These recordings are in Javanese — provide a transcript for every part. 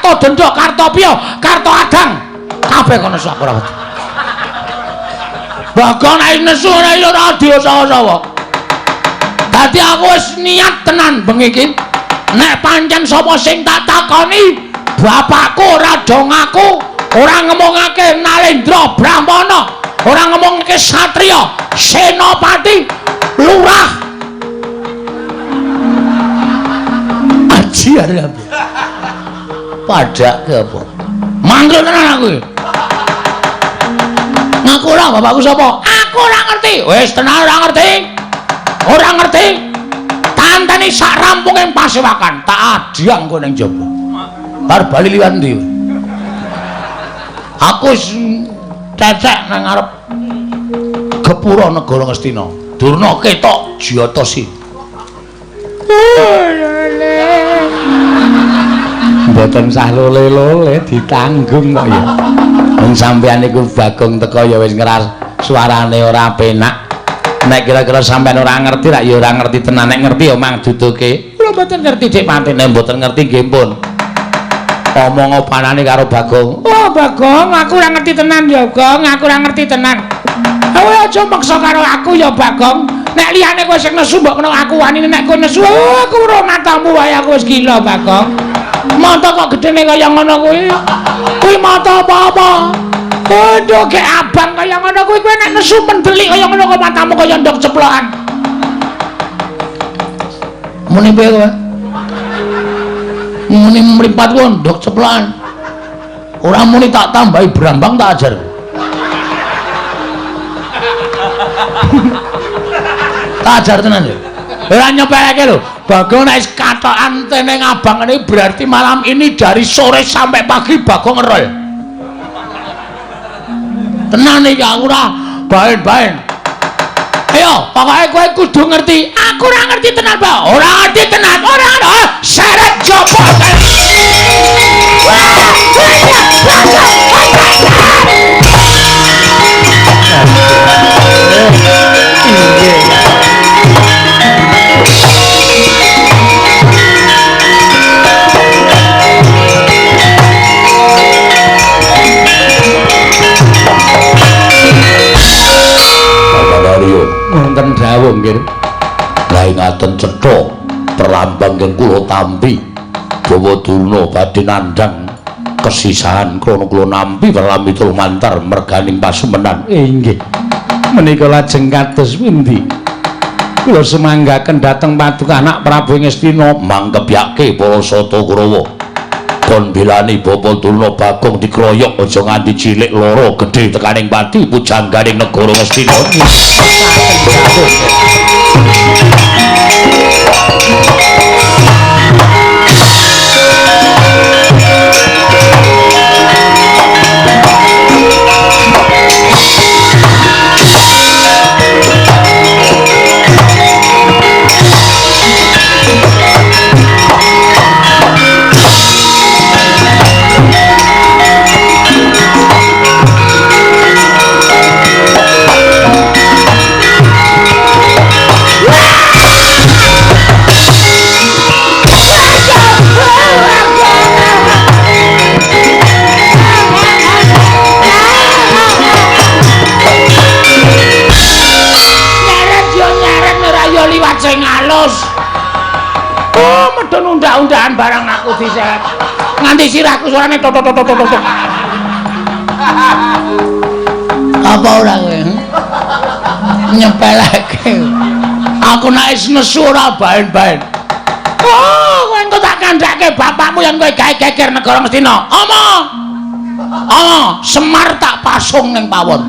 Kartodendra, Kartopya, Kartoadang. Kabeh kono sak ora wedi. Bagong nek nesu ora ya ora diosawa-sawa. Dadi aku wis niat tenan bengi iki. Nek pancen sapa sing tak takoni, bapakku ora dong aku, ora ngomongake Nalendra Brahmana, ora ngomongake Satriya, Senopati, Lurah. Aji arep. Padake apa? Manggil tenan aku iki. Ngaku ora bapakku sapa? Aku ora ngerti. Wis tenan ora ngerti. Ora ngerti. Tanteni sak rampunging pasewakan, tak adiang kowe ning jaba. Bar bali liwat ndi? Aku wis cecek nang ngarep Gepura negara Ngastina. Durna ketok Jatasi. Mboten sah lole-lole ditanggung kok ya. Wong sampeyan niku Bagong teko ya wis ngeras suarane ora penak. Nek kira-kira sampean ora ngerti rak ya ora ngerti tenan, nek ngerti ya mang duduke. Kula mboten ngerti Dik Patine, mboten ngerti nggih pun. Omong opanane karo Bagong. Oh Bagong, aku ora ngerti tenan ya, Gong, aku ora ngerti tenan. Kowe aja maksa karo aku ya Bagong. Nek liyane kowe sing nesu mbok kena aku wani, nek kowe nesu aku ora matamu wae aku wis gila Bagong. Mata kok gedene kaya ngono kuwi. Kuwi mata apa-apa? Aduh, ke abang kaya ngono kuwi kowe nek nesu mendelik kaya ngono kok matamu kaya ndok ceplokan. Muni piye kowe? Muni mripat ku ndok ceplokan. Ora muni tak tambahi brambang tak ajar. Tak ajar tenan lho. Ora nyepeleke lho. Bagong nek katokan teneng abang ini berarti malam ini dari sore sampai pagi Bagong ngerol. Tenan iki aku ora baen-baen. Ayo, pokoke kowe kudu ngerti. Aku ora ngerti tenan, Pak. Ora ngerti tenan. Ora seret jopo. Wonten dawuh nggih. Lah ngaten cetha perlambang keng kula tampi Jawa Durna badhe nandhang kesisahan krana kula nampi perlambit lumantar merganing pasumenan. Inggih. Menika lajeng kados pundi? Kula semanggaken dhateng Paduka Anak Prabu Ngastina mangkebyake para Sata Kurawa. Kon bilani Bapa Durna Bagong dikroyok aja nganti cilik lara gedhe tekaning pati pujangganing negara Ngastina. Undang-undangan barang aku diseret nganti sirahku suarane tok. Apa ora kowe? Nyepeleke. Aku nek wis nesu ora baen-baen. Oh, kowe engko tak kandhake bapakmu yen kowe gawe geger negara Ngastina. Omong. Semar tak pasung ning pawon.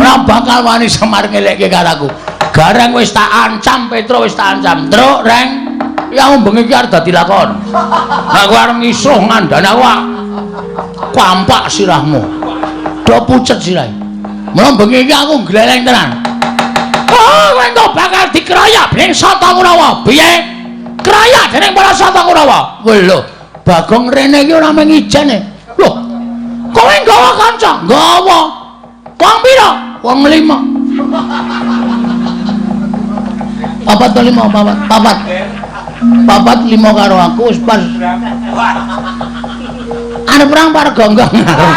Ora bakal wani Semar ngelekke karo aku. Gareng wis tak ancam, Petro wis tak ancam. Truk, Reng, ya bengi iki arep dadi lakon. Nek kowe arep ngisuh ngandhani aku, kampak sirahmu. Do pucet sirahe. Mula bengi iki aku gleleng tenan. Oh, kowe engko bakal dikeroyok dening Sata Kurawa. Piye? Keroyok dening para Sata Kurawa. Lho, Bagong rene iki ora mung ijene. Lho, kowe nggawa kanca? Nggawa. Wong pira? Wong 5. Papat. papat 5 karo aku wis pas. Arep perang par gonggong arep.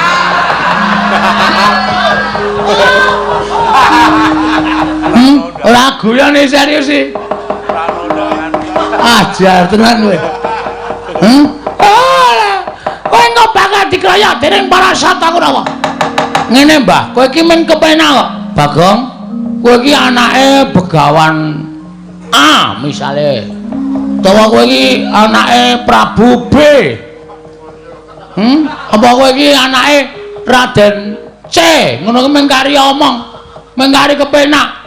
Ora guyone serius sih. Ajar tenan kowe. Kowe engko bakal dikeroyok dening para Sata Kurawa. Ngene, Mbah, kowe iki men kepenak kok. Bagong, kowe iki anake Begawan A misale. Utawa kowe iki anake Prabu B. Apa kowe iki anake Raden C. Ngono kuwi mengkari omong, mengkari kepenak.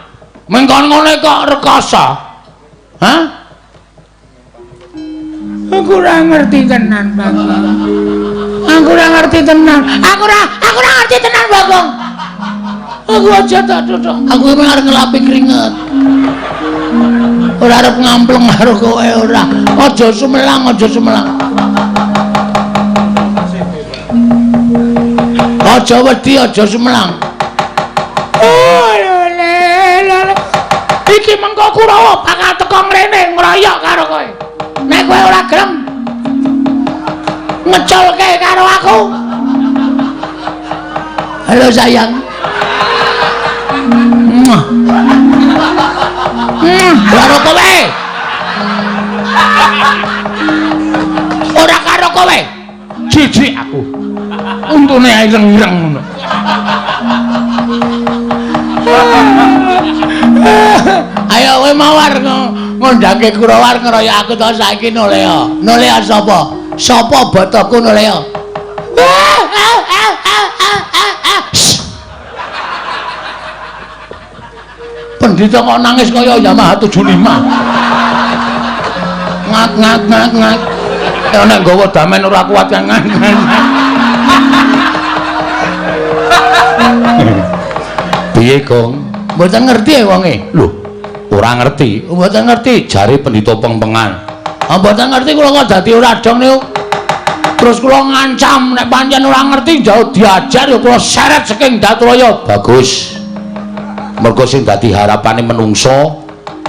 Mengkon ngene kok rekoso. Hah? Aku ora ngerti tenan, Bagong. Aku ora ngerti tenan. Aku ora ngerti tenan, Bagong. Aku aja tak duduk. Aku memang arep ngelapi keringet. Ora arep ngampleng karo kowe ora. Aja sumelang, aja sumelang. Aja wedi, aja sumelang. Iki mengko Kurawa bakal teko mrene ngroyok karo kowe. Nek kowe ora gelem ngeculke karo aku. Halo sayang. Karo kowe. Ora karo kowe. Jijik aku. Untune ireng-ireng ngono. Ayo kowe mawar ngondhake Kurawa ngeroyok aku to saiki Nolea. Nolea sapa? Sapa botoku Nolea? Pendhita kok nangis kaya Yamaha 75. Ngat. Nek nggawa damen ora kuat kan. Piye, Gong? Mboten ngerti ya wonge. Lho, ora ngerti. Mboten ngerti jare pendhita pengpengan. Mboten ngerti kula kok dadi ora dong niku. Terus kula ngancam nek pancen ora ngerti jauh diajar ya kula seret saking Datraya. Bagus. Mergo sing dadi harapane menungso,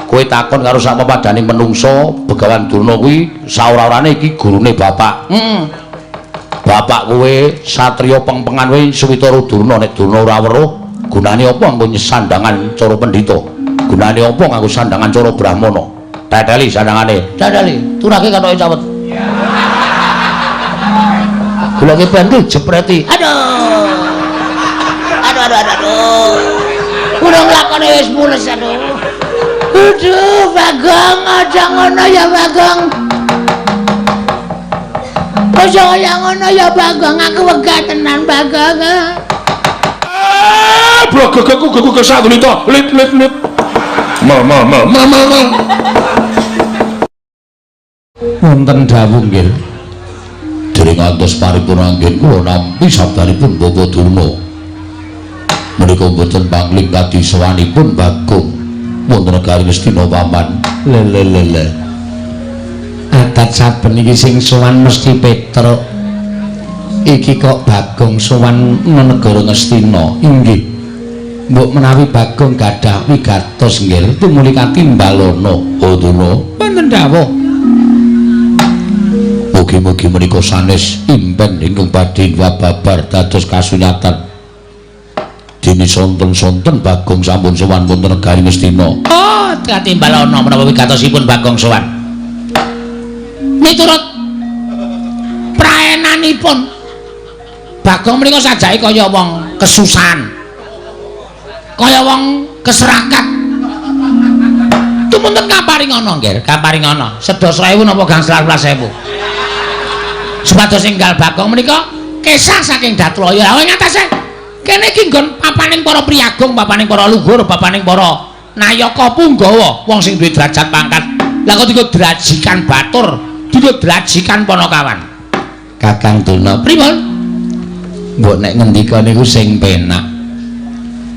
kowe takon karo sak pepadane menungso, Begawan Durna kuwi saora-orane iki gurune bapak. Bapak kowe satriya pengpengan kowe Suwitara Durna nek Durna ora weruh, gunane apa nggo sandangan cara pendhita? Gunane apa nganggo sandangan cara Brahmana? Teteli sandangane. Teteli, turake katoke cawet. Kula ki bantu jepreti. Aduh. Kudu nglakone wis mules aduh. Aduh, Bagong, aja ngono ya Bagong. Aja kaya ngono ya Bagong, aku wegah tenan Bagong. Blogogku gugu kesadulita. Lit. Ma. Wonten dawuh nggih. Dereng ngantos paripurna anggen kula nampi sabdanipun Bapak Durna. Menika boten pangling kadi sowanipun Bagong wonten negari Ngastina paman. Lele. Adat saben iki sing sowan mesti Petruk. Iki kok Bagong sowan negara Ngastina. Inggih. Mbok menawi Bagong gadah wigatos nggih tumuli katimbalana. Oh Durna. Wonten dawuh. Mugi-mugi menika sanes impen ingkang badhe wababar dados kasunyatan. Dene sonten-sonten Bagong sampun sowan wonten negari Ngastina. Oh, katimbalana menawa wigatosipun Bagong sowan. Miturut praenanipun Bagong menika sajake kaya wong kesusahan. Kaya wong keserakat. Tumunten kaparingana nggih, kaparingana. Sedasa 1000 napa gangsal 12.000. Supados enggal Bagong menika kesah saking Datraya. Awing atase kene iki nggon papaning para priyagung, papaning para luhur, papaning para nayaka punggawa, wong sing duwe derajat pangkat. Lah kok diku drajikan batur, diku drajikan panakawan. Kakang Durna, pripun? Mbok nek ngendika niku sing penak.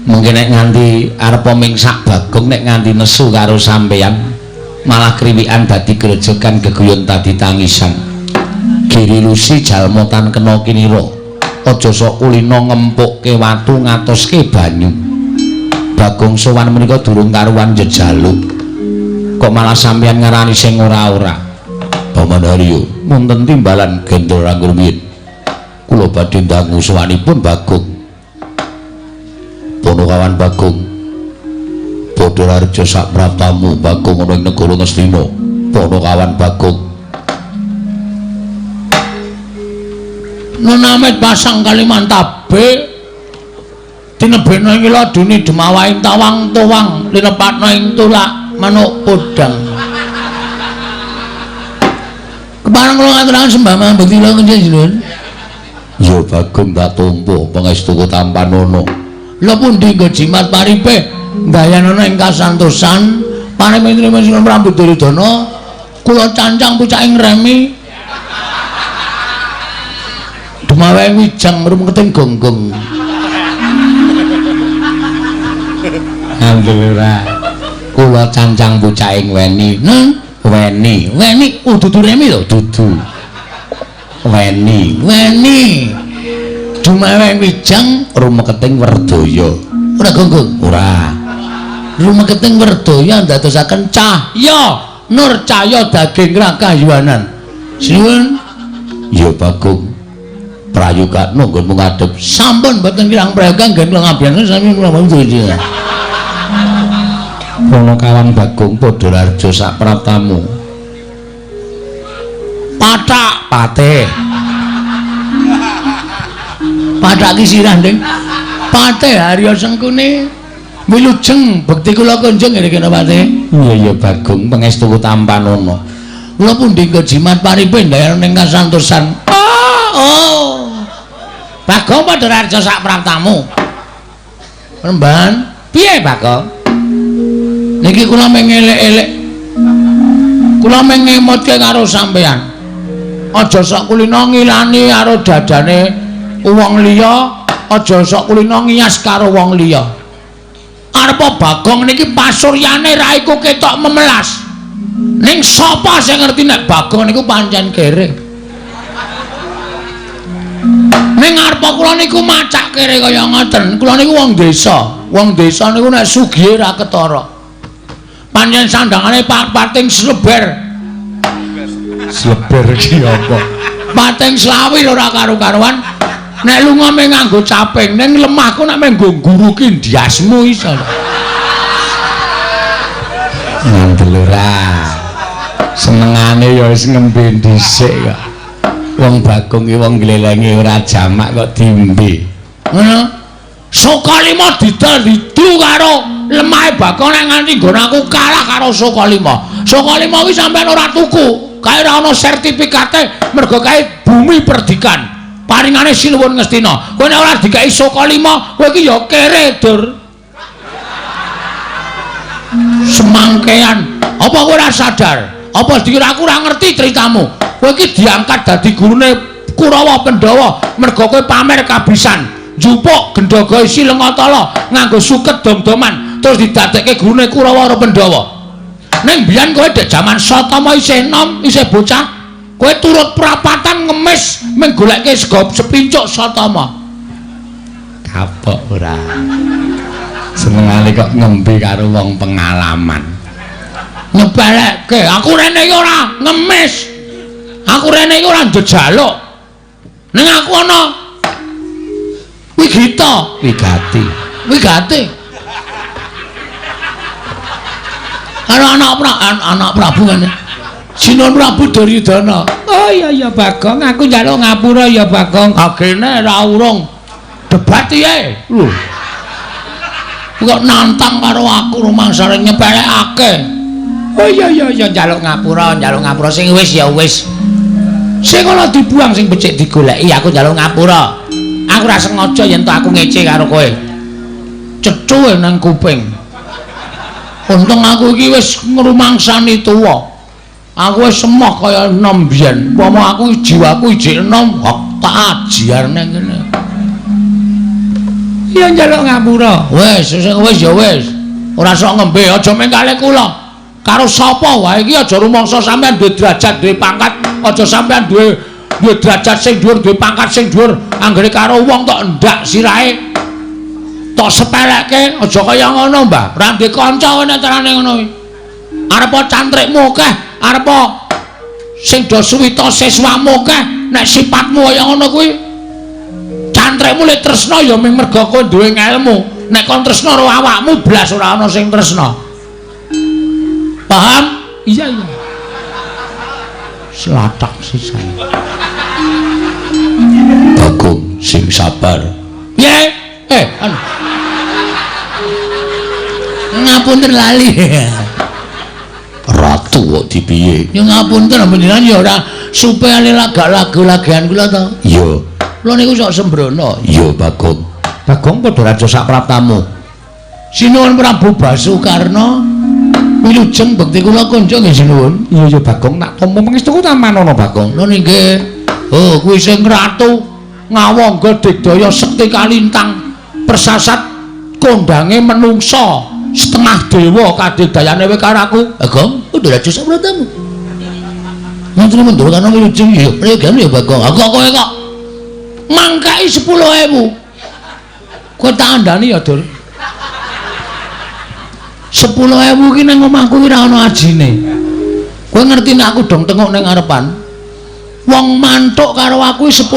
Mungkin nek nganti arep mingsak Bagong nek nganti nesu karo sampeyan, malah kriwikan dadi grejokan geguyon dadi tangisan. Giri lusi jalmotan kena kinira. Aja sok kulina ngempukke watu ngatoske banyu. Bagong sowan menika durung karuan njejaluk. kok malah sampeyan ngarani sing ora-ora. Paman Haryo, wonten timbalan gendul ranggur rumiyin. Kula badhe ndangu sowanipun Bagong. Ponokawan Bagong. Padha raja sak praptamu Bagong ana ing negara Ngastina. Ponokawan Bagong. Nonamet pasang Kalimantabe tinebena ing ladune demawaing tawang-tawang linepatna ing tulak manuk podang. Kepareng kula ngaturaken sembah mambet kula njenengan. Ya Bagong tak tampa pangestu Tampanono. Lha pundi nggo jimat paripe ndayanana ing kasantosan panemene sing Prabu Duryudana kula cancang pucaking remi Dumawe wijang rumketing gonggong. Alhamdulillah. Kula cancang pucaking weni. Weni dudu remi lho, dudu. Weni. Dumawe wijang rumketing Werdaya. Ora gonggong, ora. Rumketing Werdaya ndadosaken cahya nur cahya daging rakayuanan. Sinuwun. Ya Bagong. Prayoga nunggun mengadep sampun mboten kirang prayoga nggih kula ngabiyane sami kula mboten. Ponokawan Bagong padha raja sak praptamu. Pathak patih. Pathak ki sirah Nding. Patih Harya Sengkune. Wilujeng bekti kula kunjung ngene kene patih. Iya Bagong pangestu Tampanono. Kula pundi jimat paripe ndayan ning kasantosan. Oh. Bagong padha raja sak praptamu. Remban, piye Bagong? Niki kula mengelek-elek. Kula mengemotke karo sampean. Aja sok kulina ngilani karo dadane wong liya, aja sok kulina ngias karo wong liya. Arepa Bagong niki pasuryane ra iku ketok memelas. Ning sapa sing ngerti nek Bagong niku pancen kere? Ning arepa kula niku macak kere kaya ngoten. Kula niku wong desa. Wong desa niku nek sugih ra ketara. Pancen sandangane pating sleber. Sleber iki apa? Pating slawi ora karo-karuan. Nek lunga mung nganggo caping, ning lemahku nek menggo guruki ndiasmu iso. Ngandel ora. Senengane ya wis ngembe dhisik kok. Wong Bagong iki wong glelengi ora jamak kok dimbe. Ngono. Sokalima didu karo lemahe Bagong nek nganti nggon aku kalah karo Sokalima. Sokalima kuwi sampean ora tuku. Kae ora ana sertifikate mergo kae bumi perdikan. Paringane Sinuwun Ngastina. Kowe nek ora dikai Sokalima, kowe iki ya kere, Dur. Semangkean. Apa kowe ora sadar? Apa dikira aku ora ngerti ceritamu? Kowe iki diangkat dadi gurune Kurawa Pandhawa mergo kowe pamer kabisan, njupuk Gendhaga isi Lengatala nganggo suket dom-doman terus didadekke gurune Kurawa Pandhawa. Ning biyen kowe dek jaman Satama isih enom, isih bocah, kowe turut prapatan ngemis menggoleke sego sepincuk Satama. Kapok ora. Senengane kok ngembe karo wong pengalaman. Nyepelekke, aku rene iki ora ngemis. Aku rene iki ora njejaluk. Ning aku ana wigati. Anak Prabu kan. Sinuwun Prabu Duryudana. Oh iya Bagong, aku njaluk ngapura ya Bagong. Agene ra urung debat piye? Lho. Kok nantang karo aku rumangsane nyepelekake. Oh iya njaluk ngapura sing wis ya wis. Sing ana dibuang sing becik digoleki aku njaluk ngapura. Aku ora sengaja yen to aku ngece karo kowe. Cethu nang kuping. Untung aku iki wis ngrumangsani tuwa. Aku wis semah kaya enom biyen. Upama aku jiwaku ijik enom, tak ajiar nang kene. Ya njaluk ngapura. Wis ya wis. Ora sok ngembe, aja mengkale kula. Karo sapa wae iki aja rumangsa sampean duwe derajat, duwe pangkat, aja sampean duwe derajat sing dhuwur, duwe pangkat sing dhuwur, anggere karo wong tok ndak sirahe. Tok sepelekke aja kaya ngono, Mbah. Ora ndek kanca kowe nek carane ngono kuwi. arepa cantrikmu akeh, arepa sing do suwita siswamu akeh, nek sifatmu kaya ngono kuwi cantrikmu lek tresna ya mung merga kowe duwe ilmu. Nek kon tresna karo awakmu blas ora ana sing tresna. Paham? Iya. Slatak sisan. Bagong sing sabar. Ye, ngapunten lali. Ratu kok dipiye? Ya ngapunten panjenengan ya ora supe ale lagu-lagian kula to. Iya. Kula niku sok sembrono. Iya, Bagong. Bagong padha raja sak praptamu. Sinuwun Prabu Basukarna. Wilujeng bekti kula kanca nggih sinuwun. Iya ya Bagong tak tampa pangestuku taman ana Bagong. Lho nggih. Oh, kuwi sing ratu ngawangga digdaya sekti kalintang persasat kondange menungsa setengah dewa kadigdayane kowe karo aku. Bagong, padha raja sak praptamu. Mantri mundur kana wilujeng ya. Priyane ya Bagong. Aku kowe kok mangkai 10.000. Kowe tak andani ya, Dur. 10.000 ki nang omahku ki ora ana ajine. Kowe ngerti nek aku dong tengok ning ngarepan. Wong mantuk karo aku 10.000.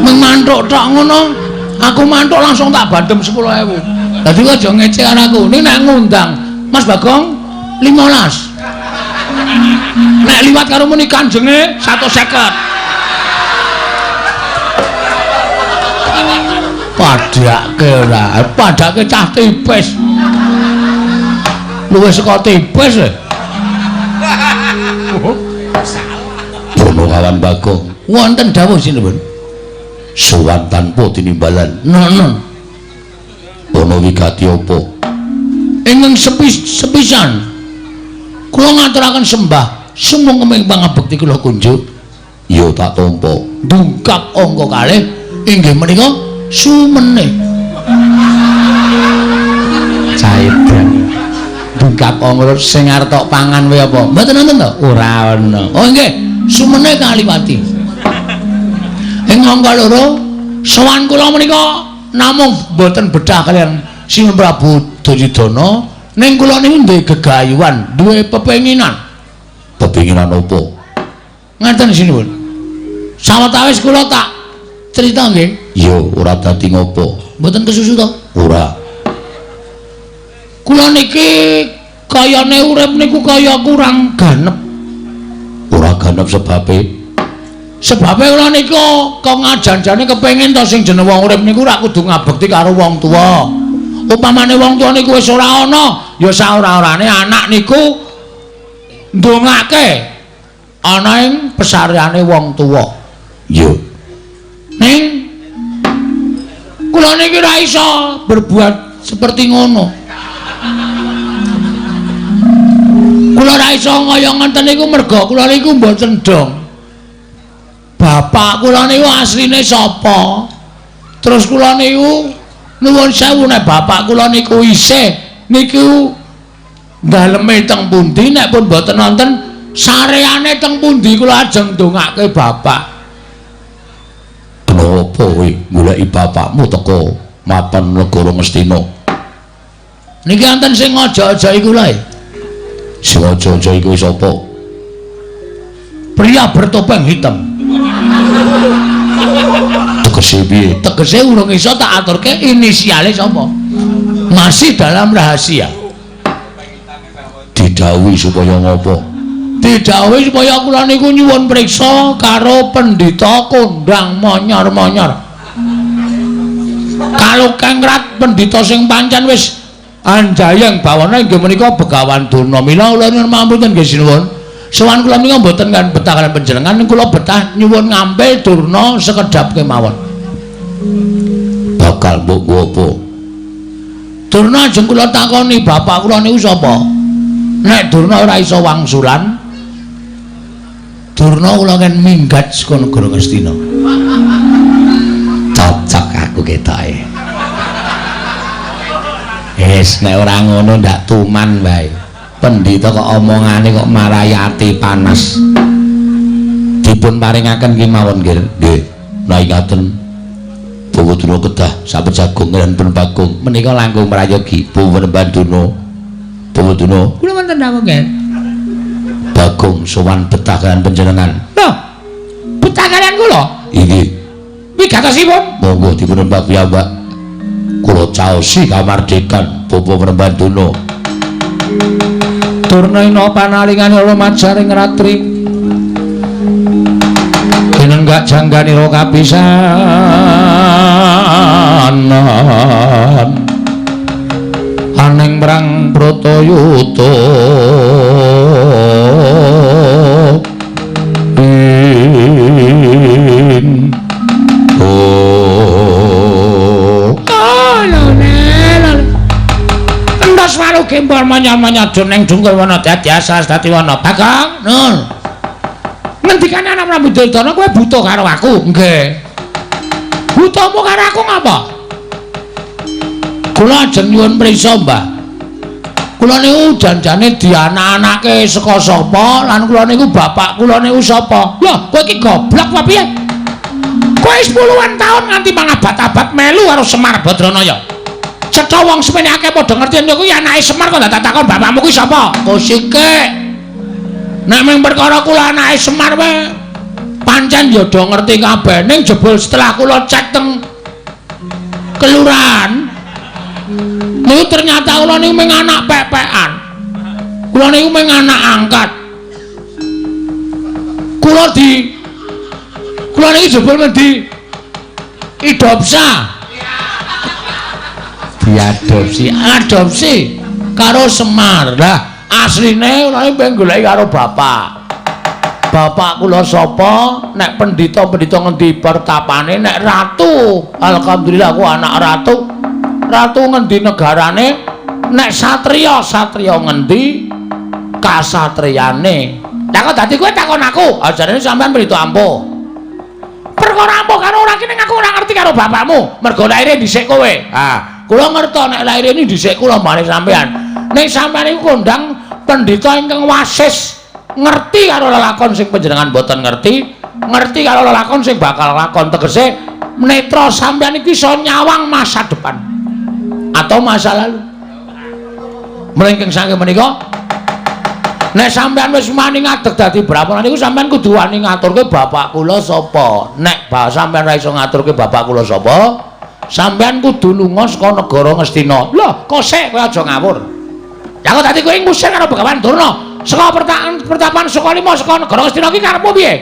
Mung mantuk tok ngono, aku mantuk langsung tak bandem 10.000. Dadi kowe aja ngecek karo aku. Ning nek ngundang Mas Bagong 15. Nek liwat karo muni kanjenge 150. Padake cah tipis. Luwih saka tipis. Bono kawan Bagong. Wonten dawuh sinten? Sowan tanpa tinimbalan. Nono. Bono wigati apa? Ingkang sepisan. Kula ngaturaken sembah sumung kemeng pangabekti kula kunjuk. Ya tak tampa. Dungkap angka kalih inggih menika sumene cairan dungkap angka sing arep tok pangan kowe apa mboten nonton to ora ana oh nggih sumene kaliwati ing angka loro sowan kula menika namung mboten bedah kalian Sinuwun Prabu Duryudana ning kula niku duwe gegayuhan duwe pepenginan apa ngaten sinuwun sawetawis kula tak cerita nggih. Iya, ora dadi ngopo. Mboten kesusu to? Ora. Kula niki kayane urip niku kaya kurang ganep. Ora ganep sebabe. Sebabe kula niku kok ngajan-jane kepengin to sing jeneng wong urip niku ora kudu ngabekti karo wong tuwa. Upamane wong tuwa niku wis ora ana, ya saora-orane anak niku ndongake ana ing pesareane wong tuwa. Iya. Ning kula niki ora iso berbuat seperti ngono. Kula ora iso kaya ngoten niku merga kula niku mboten dong. Bapak kula niku asline sapa? Terus kula niku nuwun sewu nek bapak kula niku isih niku daleme teng pundi nek pun mboten wonten sareane teng pundi kula ajeng ndongake bapak. Kenapa kowe goleki bapakmu teko mapan negara Ngastina? Niki wonten sing aja-aja iku lho. Sing aja-aja iku sapa? Pria bertopeng hitam. Tegese piye? Tegese urung iso tak aturke inisiale sapa? Masih dalam rahasia. Didhawuhi supaya ngopo? Didhawuhi supaya kula niku nyuwun priksa karo pendhita kondang monyor-monyor. Kalau kengrat pendhita sing pancen wis anjayeng bawana inggih menika Begawan Durna. Mila kula nyuwun mampun nggih sinuwun. Sowan kula menika mboten kan betah kaliyan panjenengan, kula betah nyuwun ngambil Durna sekedhap kemawon. Bakal mbok apa? Durna ajeng kula takoni bapak kula niku sapa? Nek Durna ora iso wangsulan, Durna kula kan minggat saka negara Ngastina. Cocok aku ketoke. Wis nek ora ngono ndak tuman wae. Pendhita kok omongane kok marayati panas. Dipun paringaken ki mawon nggih. Nggih. Nah ingaten Bawadura kedah sampun jagung lan pun Bagong menika langkung mrayogi Bawan Banduna Tunggu. Kula wonten dawuh nggih. Bagong sowan betahanan panjenengan. Lho. Betahanan kula? Inggih. Wigatosipun? Monggo dipun Mbak piyambak. Kula caosi kamardikan Bapa Prembanduna. Turnaina panalingane lumajaring ratri. Kinenggak jangganira kapisanan. Aning mrang Bratayuda. Endos walu gempol manyal-manyal ning dungkul wana dadi asas dadi wana. Bagong, nun. Ngendikane anak Prabu Duryudana kowe butuh karo aku? Nggih. Butuhmu karo aku ngapa? Kula ajeng nyuwun prisa, Mbah. Kula niku janjane dianak-anake saka sapa lan kula niku bapak kula niku sapa? Lho, kowe iki goblok apa piye? Kowe 10-an taun nganti mangabad-abad melu karo Semar Badranaya. Cetha wong semene akeh padha ngerti yen kuwi anake Semar kok tak takon bapakmu kuwi sapa? Kusike. Nek mung perkara kula anake Semar wae pancen ya do ngerti kabeh ning jebul setelah kula cek teng kelurahan niku ternyata kula niku mung anak pepekan. Kula niku mung anak angkat. Kula niki jebul di adopsi karo Semar. Lah asline kula niki pengen goleki karo bapak. Bapak kula sapa? Nek pendhita-pendhita ngendi pertapane, nek ratu. Alhamdulillah aku anak ratu. Ratu ngendi negarane? Nek satriya, satriya ngendi kasatriyane. Lah kok dadi kowe takon aku? Ajarane sampean pendhita ampuh. Perkara ampuh karo ora kene aku ora ngerti karo bapakmu. Mergo laire dhisik kowe. Ah, kula ngerti nek laire ini dhisik kula mari sampean. Nek sampean iku kondang pendhita ingkang wasis ngerti karo lelakon sing panjenengan boten ngerti karo lelakon sing bakal lakon tegese netra sampeyan iki iso nyawang masa depan atau masa lalu. Mlingking saking menika nek sampeyan wis wani ngadeg dadi brahmana niku sampeyan kudu wani ngaturke bapak kula sapa. Nek sampeyan ora iso ngaturke bapak kula sapa, sampeyan kudu lunga saka negara Ngastina. Lho, kosek kowe aja ngawur. Lah kok dadi kowe ngusir karo Begawan Durna? Saka pertapan Sukalima saka negara Ngastina iki karepmu piye?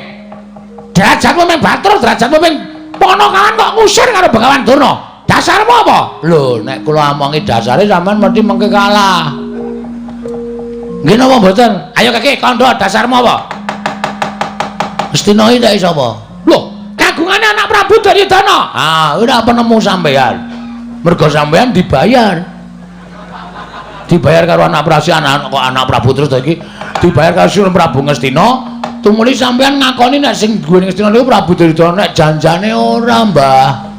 Derajatmu mung batur, derajatmu mung ponokawan kok ngusir karo Begawan Durna. Dasarmu apa? Lho, nek kula omongi dasare sampean mesti mengke kalah. Nggih napa mboten? Ayo Kakek, kandha dasarmu apa? Ngastina iki ndek sapa? Lho, kagungane anak Prabu Duryudana. Ah, ora penemu sampean. Mergo sampean dibayar. Dibayar karo anak Prabu terus iki dibayar karo Sunan Prabu Ngastina tumuli sampean ngakoni nek sing duwe Ngastina niku Prabu Duryudana. Nek janjane ora, Mbah.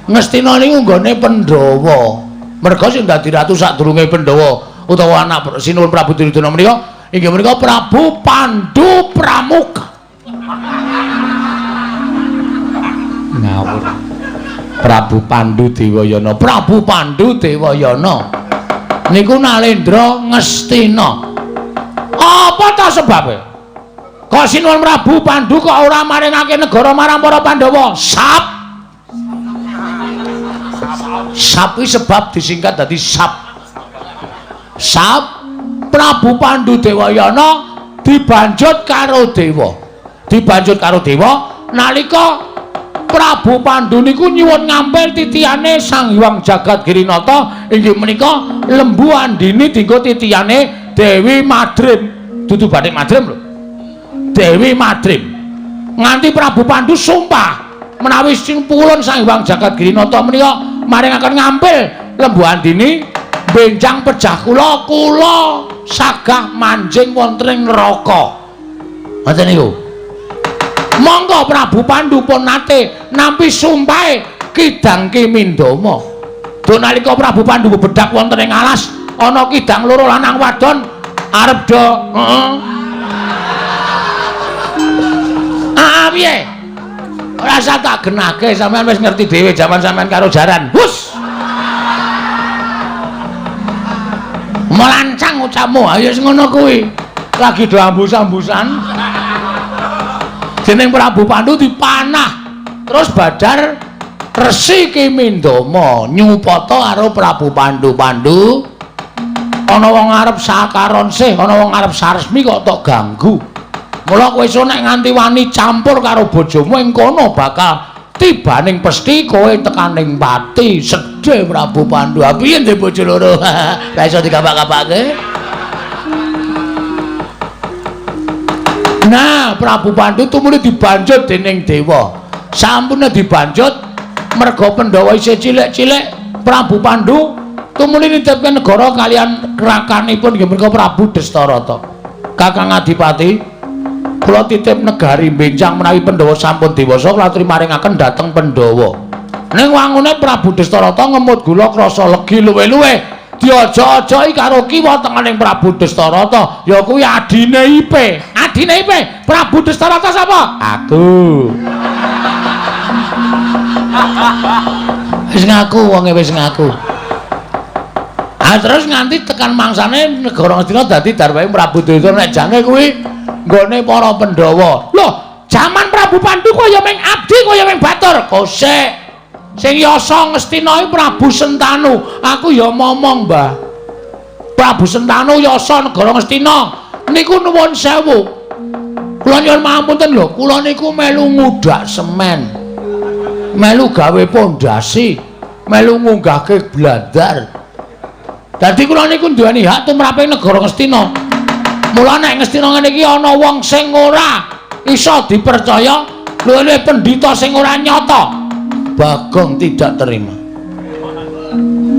Ngastina niku nggone Pandhawa. Merga sing dadi ratu sadurunge Pandhawa utawa anak Sinuwun Prabu Duryudana menika inggih menika Prabu Pandhu Pramuka. Ngawur. Prabu Pandhu Dewayana, Prabu Pandhu Dewayana. Niku Nalendra Ngastina. Apa ta sebabe? Kok Sinuwun Prabu Pandhu kok ora maringake negara marang para Pandhawa? Sap iki sebab disingkat dadi Sap. Prabu Pandhu Dewayana dibanjut karo dewa. Nalika Prabu Pandhu niku nyuwun ngampil titiyane Sang Hyang Jagat Girinata inggih menika Lembu Andini dinggo titiyane Dewi Madrim. Dudu Bathik Madrim lho. Dewi Madrim. Nganti Prabu Pandhu sumpah menawi sing pulun Sang Hyang Jagat Girinata menika maringaken ngampil Lembu Andini benjang pejah kula sagah manjing wonten ing neraka. Ngoten niku. Monggo Prabu Pandhu pun nate nampi sumpahe Kidang Kimindama. Do nalika Prabu Pandhu bedak wonten ing alas ana kidang loro lanang wadon arep do piye? Ora usah tak genake, sampean wis ngerti dhewe jaman sampean karo jaran. Hus. Melancang ucapmu. Ayo wis ngono kuwi. Lagi do ambus-ambusan. Dening Prabu Pandhu dipanah. Terus Badar Resi Kimindama nyupata karo Prabu Pandhu. Pandhu ana wong arep sakaron sih, ana wong arep saresmi kok tok ganggu. Mula kowe iso nek nganti wani campur karo bojomu ing kono bakal tibaning pesti kowe tekaning pati. Sedhe Prabu Pandhu. Piye ndek bojo loro? Lah iso dikabak-kabake. Nah, Prabu Pandhu tumuli dibanjut dening dewa. Sampune dibanjut merga Pandhawa isih cilik-cilik, Prabu Pandhu tumuli nitipke negara kalian rakanipun nggih menika Prabu Destarata. Kakang Adipati, kula titip negari benjang menawi Pandhawa sampun dewasa kula maringaken dhateng Pandhawa. Ning wangune Prabu Destarata ngemut gula krasa legi luwe-luwe diojo-ojoki karo kiwa tengening Prabu Destarata, ya kuwi adine Ipe. Adine Ipe, Prabu Destarata sapa? Aku. Wis ngaku wonge wis ngaku. Terus nganti tekan mangsane negara Ngastina dadi darwahe Prabu Destarata nek jange kuwi nggone para Pandhawa. Loh, jaman Prabu Pandhu kaya ming abdi kaya ming batur. Kosek. Sing yasa Ngastina iki Prabu Sentanu. Aku ya momong, Mbah. Prabu Sentanu yasa negara Ngastina. Niku nuwun sewu. Kula nyuwun pangapunten lho, kula niku melu ngudak semen. Melu gawe pondasi, melu ngunggahke blandar. Dadi kula niku duweni hak tumraping negara Ngastina. Mula nek Ngastina ngene iki ana wong sing ora iso dipercaya, luwih pendhita sing ora nyata, Bagong tidak terima.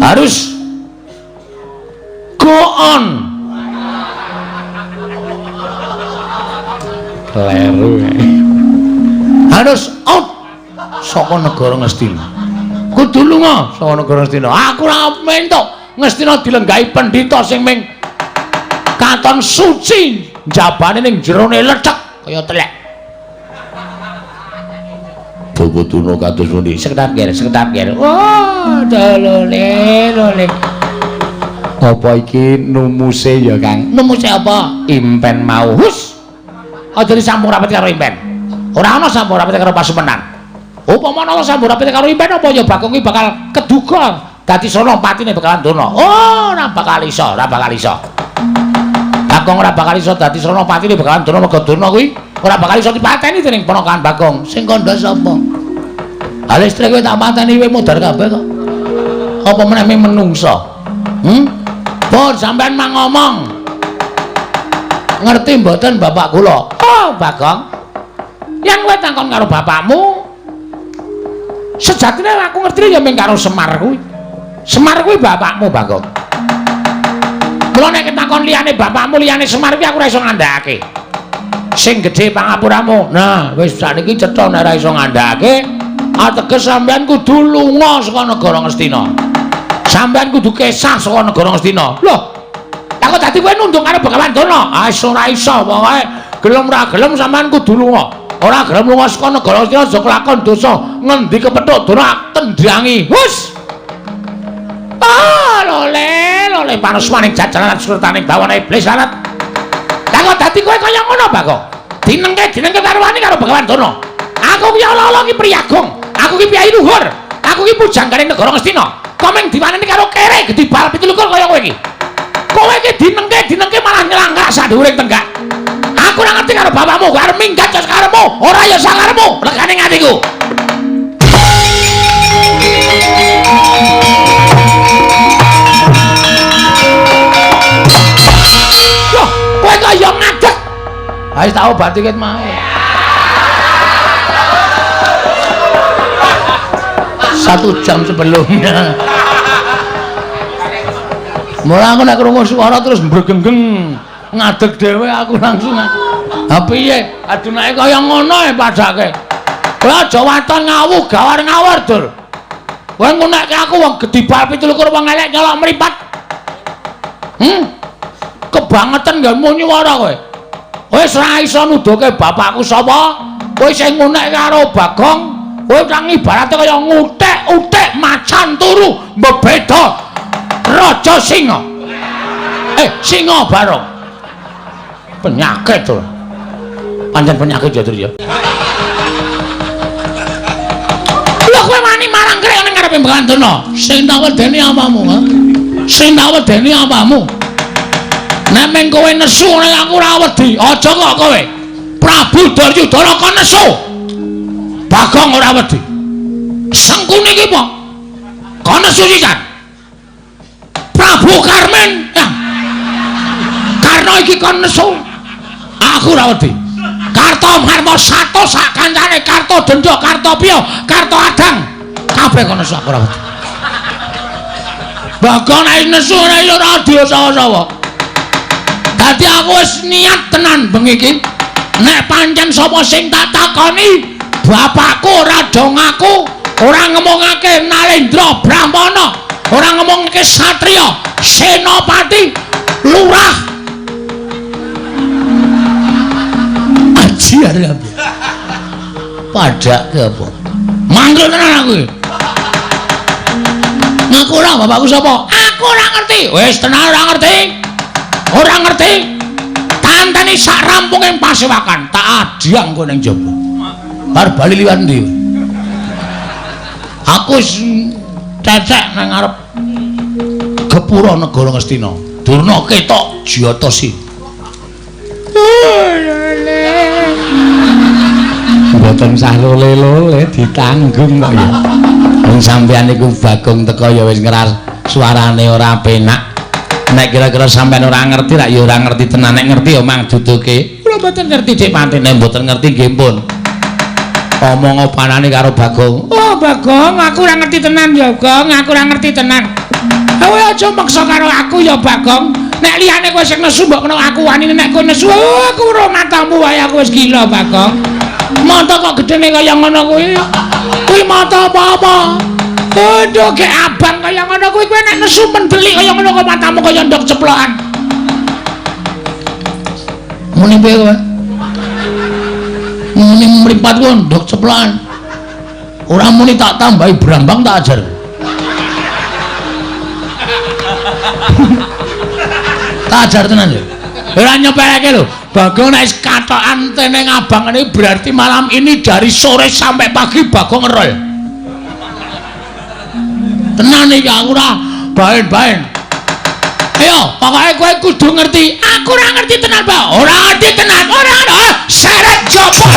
Harus go on. Kleru. Harus out saka negara Ngastina. Kudu lunga saka negara Ngastina. Aku ora mentuk Ngastina dilenggahi pendhita sing ming katon suci, jabane ning jerone lecek kaya telek. Bobotuna kados pundi? Sekedap ger. Oh, lole. Apa iki numuse ya, Kang? Numuse apa? Impen mau. Hus. Aja disambung rapet karo impen. Ora ana sambung rapet karo Pasumenan. Upama ana sambung rapet karo impen apa ya Bagong iki bakal keduga dadi Senopatine bakalan dono. Oh, ora bakal iso. Bagong ora bakal iso dadi Senopatine bakalan dono mergo dono kuwi ora bakal iso dipateni dening ponakan Bagong. Sing kandha sapa? Hal istri kowe tak mateni kowe mudhar kabeh kok. Apa meneh menungso? Pun sampean mang ngomong. Ngerti mboten bapak kula? Oh, Bagong. Yang kowe takon karo bapakmu, sejatine aku ngerti ya mung karo Semar kuwi. Semar kuwi bapakmu, Bagong. Mula nek takon liyane bapakmu liyane Semar kuwi aku ora iso ngandhakake. Sing gedhe pangapuramu. Nah, wis sakniki cetha nek ora iso ngandhakake, ateges sampean kudu lunga saka negara Ngastina. Sampean kudu kesah saka negara Ngastina. Loh, aku dadi kowe nundung karo Begawan Dana. Ah, ora iso pokoke gelem ora gelem sampean kudu lunga. Ora gelem lunga saka negara Ngastina aja kelakon dosa. Ngendi kepethuk Dana tendrangi. Hus. Ah, lole panas maning jajalan surtaning bawana iblis larat. Lah kok dadi kowe kaya ngono, Bagong? Dinengke karo wani karo Begawan Dana. Aku ki ala-ala ki priyagung. Aku ki piyai luhur. Aku ki pujangganing negara Ngastina. Kok meng diwaneni karo kere gedhi bal 17 kaya kowe iki. Kowe iki dinengke malah nyelangkak sadhuwuring tenggak. Aku ora ngerti karo bapakmu, arep minggat jos karepmu, ora ya sakarepmu. Legane atiku. Loh, kowe kaya ngadeg. Ha wis tak obati ket mae. 1 jam sebelumnya. Mula aku nek krungu swara terus mbregenggeng ngadeg dhewe aku langsung. Ha piye? Adunake kaya ngono padake. Kowe aja waton ngawu, gawar ngawur, Dur. Kowe ngunekke aku wong gedhi bal 17 wong elek nyolok mripat. Kebangetan nggo nyuwara kowe. Kowe ora iso nuduhke bapakku sapa? Kowe sing ngunek karo Bagong, kowe kang ibarate kaya ngutek-utek macan turu mbeda Raja Singa. singa barong. Penyakit to. Pancen penyakit ya, Tru ya. Lho kowe wani marang krek ning ngarepe Brandana. Sing tak wedeni apamu, ha? Sing tak wedeni apamu? Nek meng kowe nesu nek aku ora wedi, aja kok kowe. Prabu Duryudana kon nesu. Bagong ora wedi. Sengkune iki apa? Kon nesu sisan. Prabu Karmen, ya. Karna iki kon nesu. Aku ora wedi. Karta Marma Sato sak kancane Karta Dendha, Karta Piya, Karta Adang. Kabeh kon nesu aku ora wedi. Bagong nek nesu ora ya ora dosa-dosa. Dadi aku wis niat tenan bengi iki. Nek pancen sapa sing tak takoni, bapakku ora do ngaku, ora ngomongake Nalendra Brahmana, ora ngomongake satriya, senopati, lurah. Aji arep. Padake apa? Manggil tenan aku. Ngaku ora bapakku sapa? Aku ora ngerti. Wis tenan ora ngerti. Ora ngerti. Tanteni sak rampunging pasewakan, tak adiang kowe ning jaba. Bar bali liwat ndi? Aku wis cecek nang ngarep Gepura negara Ngastina. Durna ketok Jatasi. Mboten sah lole-lole ditanggung kok ya. Wong sampeyan niku Bagong teko ya wis ngeras suarane ora penak. Nek kira-kira sampean ora ngerti rak ya ora ngerti tenan, nek ngerti ya mang duduke. Kula mboten ngerti Dik Patine, mboten ngerti nggih pun. Omong opanane karo Bagong. Oh, Bagong, aku ora ngerti tenan ya, Gong, aku ora ngerti tenan. Kowe aja maksa karo aku ya, Bagong. Nek liyane kowe sing nesu mbok kena aku wani, nek kowe nesu aku ora matamu wae aku wis gila, Bagong. Mata kok gedene kaya ngono kuwi. Kuwi mata apa-apa? Aduh, ke abang kaya ngono kuwi kowe nek nesu mendelik kaya ngono kok matamu kaya ndok ceplokan. Muni piye kowe? Muni mripat ku ndok ceplokan. Ora muni tak tambahi brambang tak ajar. Tak ajar tenan lho. Ora nyepeleke lho. Bagong nek katokan teneng abang ini berarti malam ini dari sore sampai pagi Bagong ngerol. Tenan iki aku ora baen-baen. Ayo, pokoke kowe kudu ngerti. Aku ora ngerti tenan, Pak. Ora ngerti tenan. Ora ana. Seret jopo.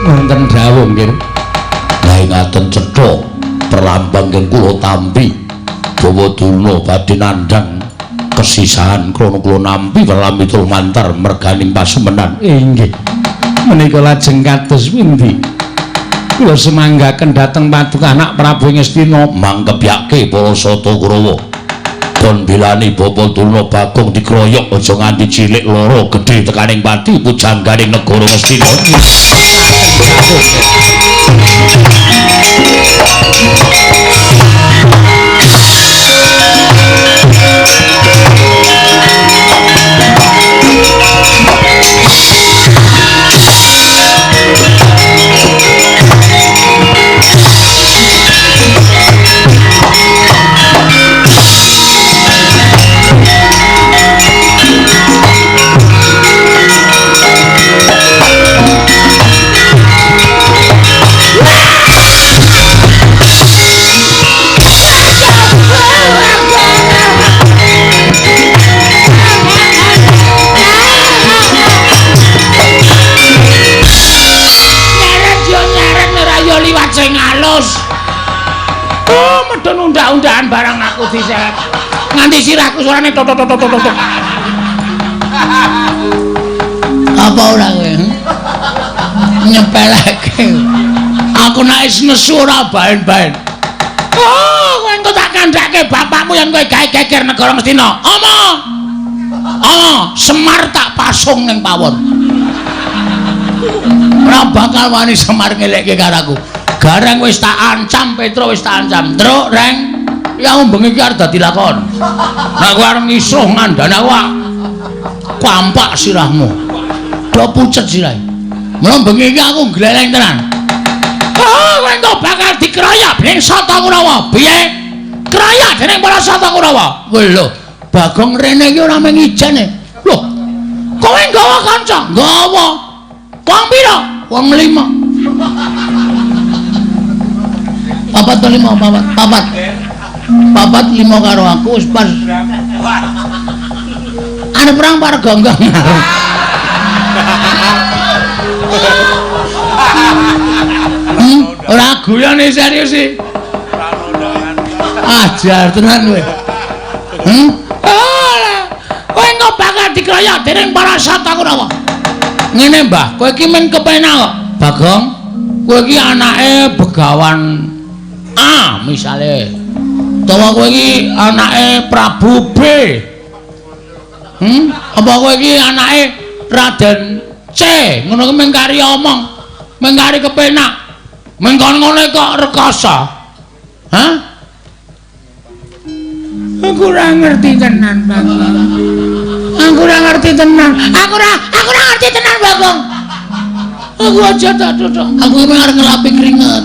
Wonten dawuh nggih. Lah ngaten cetha perlambang ing kula tampi Bawa Durna badhe nandhang kesisahan krana kula nampi welami lumantar merganing pasumenan. Inggih. Menika lajeng kados pundi? Kula semanggaken dhateng Paduka Anak Prabu Ngastina mangkebyake para Sata Kurawa. Kon bilani Bapak Durna Bagong dikroyok aja nganti cilik loro gedhe tekaning pati pujangganing negara Ngastina. Undang-undangan barang aku diseret nganti sirahku suarane tok tok tok tok tok. Apa ora kowe? Nyepeleke. Aku nek wis nesu ora baen-baen. Oh, kowe engko tak kandhake bapakmu yen kowe gawe geger negara Ngastina. Omong. Oh, Semar tak pasung ning pawon. Ora bakal wani Semar ngelekke karo aku. Gareng wis tak ancam, Petro wis tak ancam. Truk, Reng. Ya bengi iki arep dadi lakon. Nek kowe arep ngisuh ngandhane aku kampak sirahmu. Do pucet sirahe. Mula bengi iki aku gleleng tenan. Oh, kowe engko bakal dikeroyok dening Sata Kurawa. Piye? Keroyok dening para Sata Kurawa. Weh lho, Bagong rene iki ora mung ijene. Lho, kowe nggawa kanca? Nggawa. Wong pira? Wong 5. Papat to 5, papat. Papat 5 karo aku wis pas. Arep perang para gonggong. Ora guyone serius sih. Ajar tenan kowe. Kowe engko bakal dikeroyok dening para Sata Kurawa. Ngene, Mbah, kowe iki men kepenak kok. Bagong, kowe iki anake Begawan A misale. Utawa kowe iki anake Prabu B. Apa kowe iki anake Raden C. Ngono kuwi mengkari omong, mengkari kepenak. Mengkon ngene kok rekoso. Hah? Aku ora ngerti tenan, Bagong. Aku ora ngerti tenan. Aku ora ngerti tenan, Bagong. Aku aja tak duduk. Aku memang arep ngelapi keringet.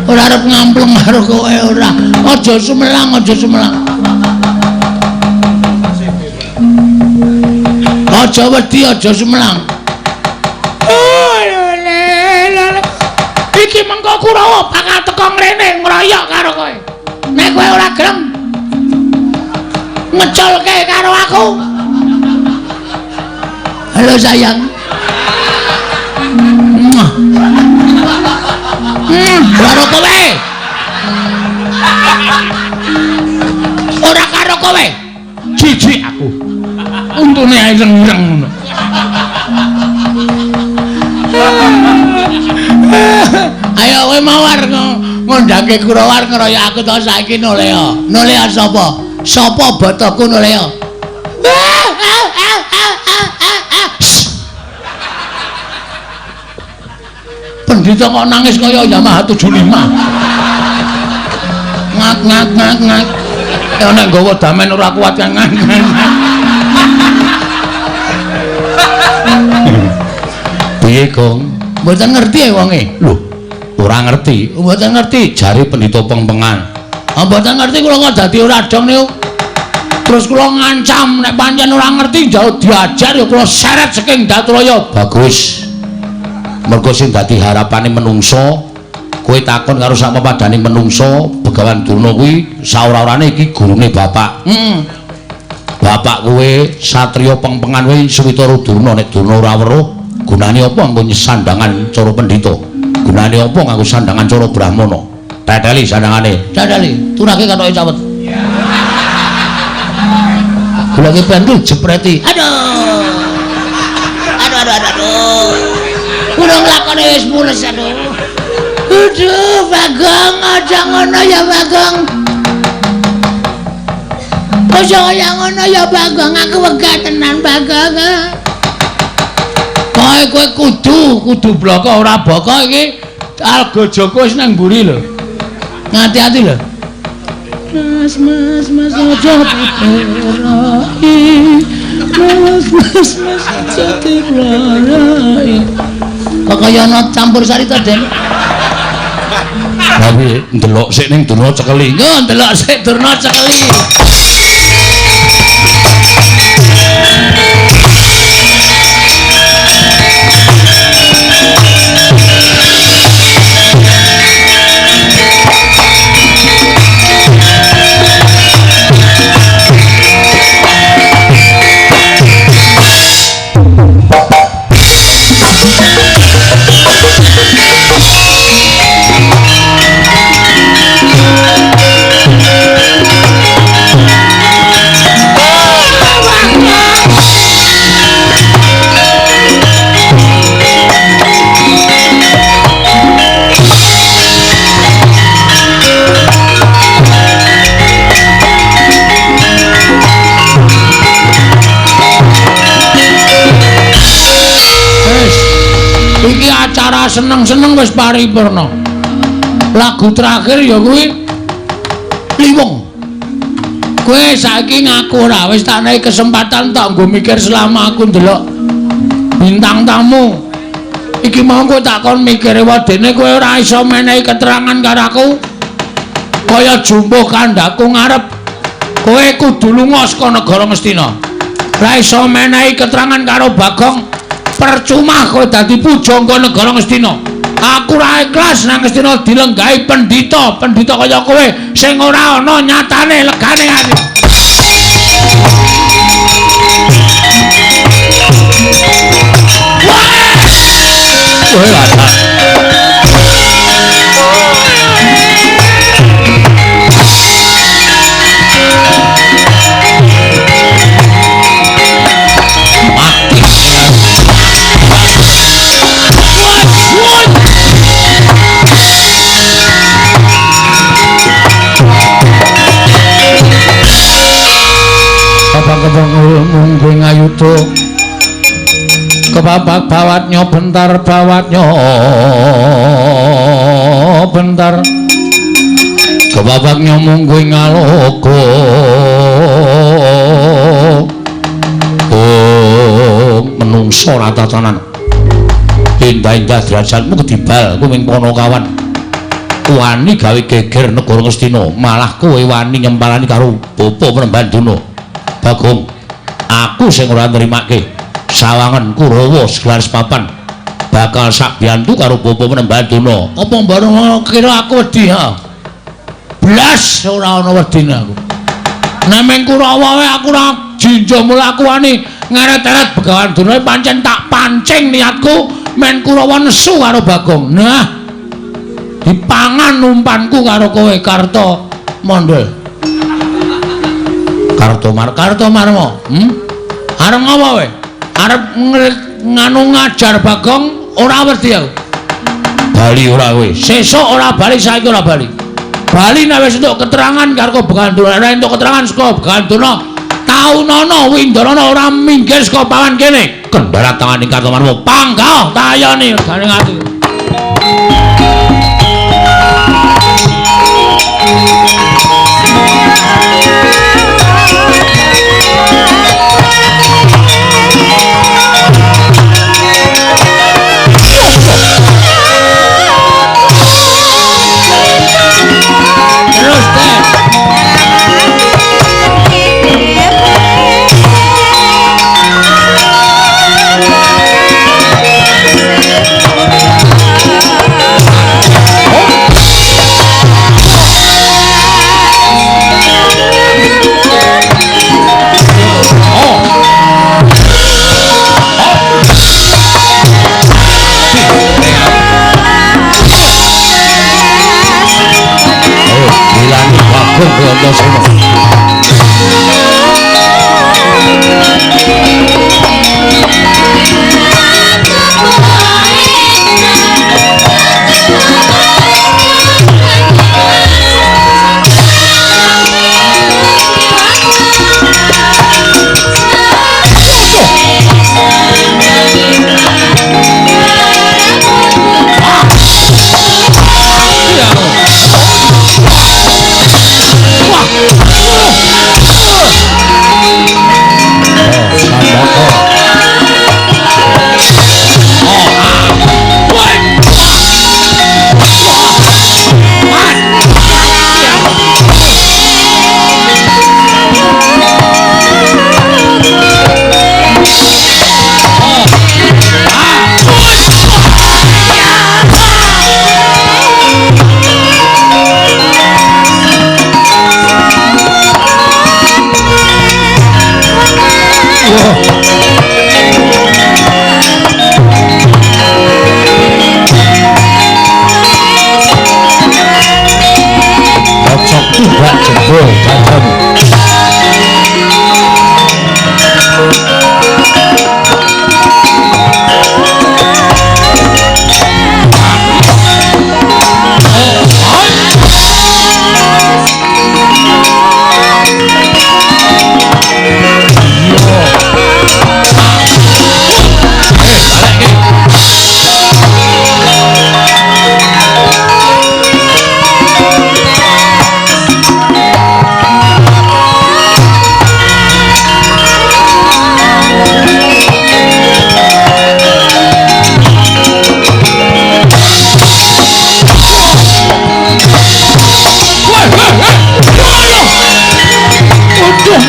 Ora arep ngampleng karo kowe ora. Aja sumelang, aja sumelang. Aja wedi, aja sumelang. Iki mengko Kurawa bakal teko mrene ngroyok karo kowe. Nek kowe ora gelem ngeculke karo aku. Halo sayang. Karo kowe. Ora karo kowe. Jijik aku. Untune ae lengreng ngono. Ayo kowe mawar ngundhake Kurawa ngeroyok aku to saiki Nolea. Nolea sapa? Sapa botoku Nolea? Pendhita kok nangis kaya Yamaha 75. Ngak. Ya nek nggawa damen ora kuat kan. Piye, Gong? Mboten ngerti wonge. Lho, ora ngerti. Mboten ngerti jare pendhita pengpengan. Mboten ngerti kula kok dadi ora dong niku. Terus kula ngancam nek pancen ora ngerti jauh diajar ya kula seret saking Datraya. Bagus. Mergo sing dadi harapane menungso, kowe takon karo sak pepadane menungso, Begawan Durna kuwi saora-orane iki gurune bapak. Bapak kowe satriya pengpengan kowe Suwitara Durna nek Durna ora weruh, gunane apa nggo sandangan cara pendhita? Gunane apa nganggo sandangan cara Brahmana? Teteli sandangane. Teteli, turake katoke cawet. Kula iki pentul jepreti. Aduh. Kurang lakone wis mules aduh. Aduh, Bagong, aja ngono ya Bagong. Aja kaya ngono ya Bagong, aku wegah tenan Bagong. Kowe kudu bloko ora boko iki Alga Joko wis nang mburi lho. Ngati-ati lho. Mas aja diperai. Mas aja diperai. Kok kaya ana campur sari to, Den? Tapi ndelok sik ning Durna cekeli. Yo ndelok sik Durna cekeli. seneng-seneng wis paripurna. Lagu terakhir ya kuwi Liwung. Kowe saiki ngaku ora wis tak nehi kesempatan tak nggo mikir selama aku ndelok bintang tamu. Iki mau kowe tak kon mikire wadene kowe ora iso menehi keterangan karo aku. Kaya jumbuh kandhaku ngarep kowe kudu lunga saka negara Ngastina. Ora iso menehi keterangan karo Bagong. Percuma kowe dadi pujangga negara Ngastina. Aku ora ikhlas nang Ngastina dilenggahi pendhita kaya kowe sing ora ana nyatane legane ati. Kowe wadah. Kebang mungguing ayuto kebabak bawatnya bentar kebabaknya mungguing aloko menungso ratatanan indah-indah derajatmu kedibal kuming pono kawan wani gawe geger negara Ngastina malah kowe wani nyempalani karo bapa Prembanduna. Bagong, aku sing ora nrimake sawangan Kurawa segelar papan bakal sak biyantu karo bapa Prembanduna. Apa bareng kira aku wedi ha? Blas ora ana wedine aku. Nek meng Kurawa wae aku ora jinjo mula aku wani ngeret-eret Begawan Durna pancen tak pancing niatku men Kurawa nesu karo Bagong. Nah, dipangan umpanku karo kowe Karta Mondol. Karto Marmo. Arep ngapa kowe? Arep nganu ngajar Bagong ora wedi aku. Bali ora kowe. Sesuk ora bali, saiki ora bali. Bali nek wis entuk keterangan karo Begawan Durna, nek entuk keterangan saka Begawan Durna, taunana Windarana ora minggir saka pawan kene. Kendharat tanganing Karto Marmo. Panggah tayani gane ati.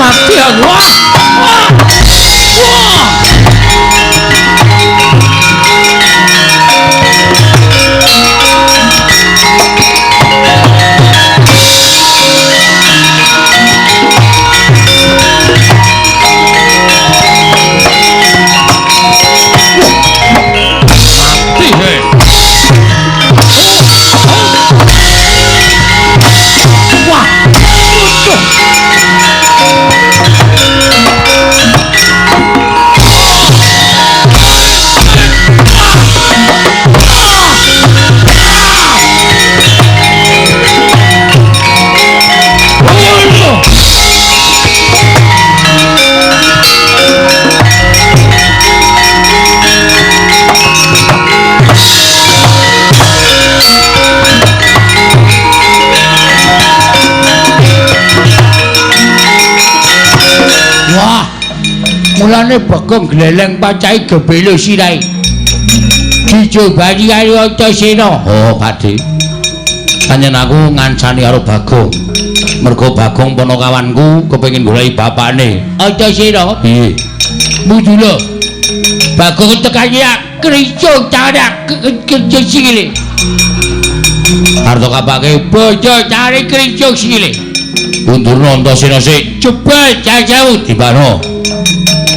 mati aku. Wah. Mulane Bagong gleleng pacai gebelo sirai. Dijobani karo Antasena. Oh, Pakde. Panjen aku ngancani karo Bagong. Mergo Bagong ponokawanku kepengin goleki bapakne. Antasena? Piye? Mujula. Bagong tekane kricung cadak sikile. Arep kapake bojo cari kricung sikile. Undurna Antasena sik. Jebul jajau Dibano.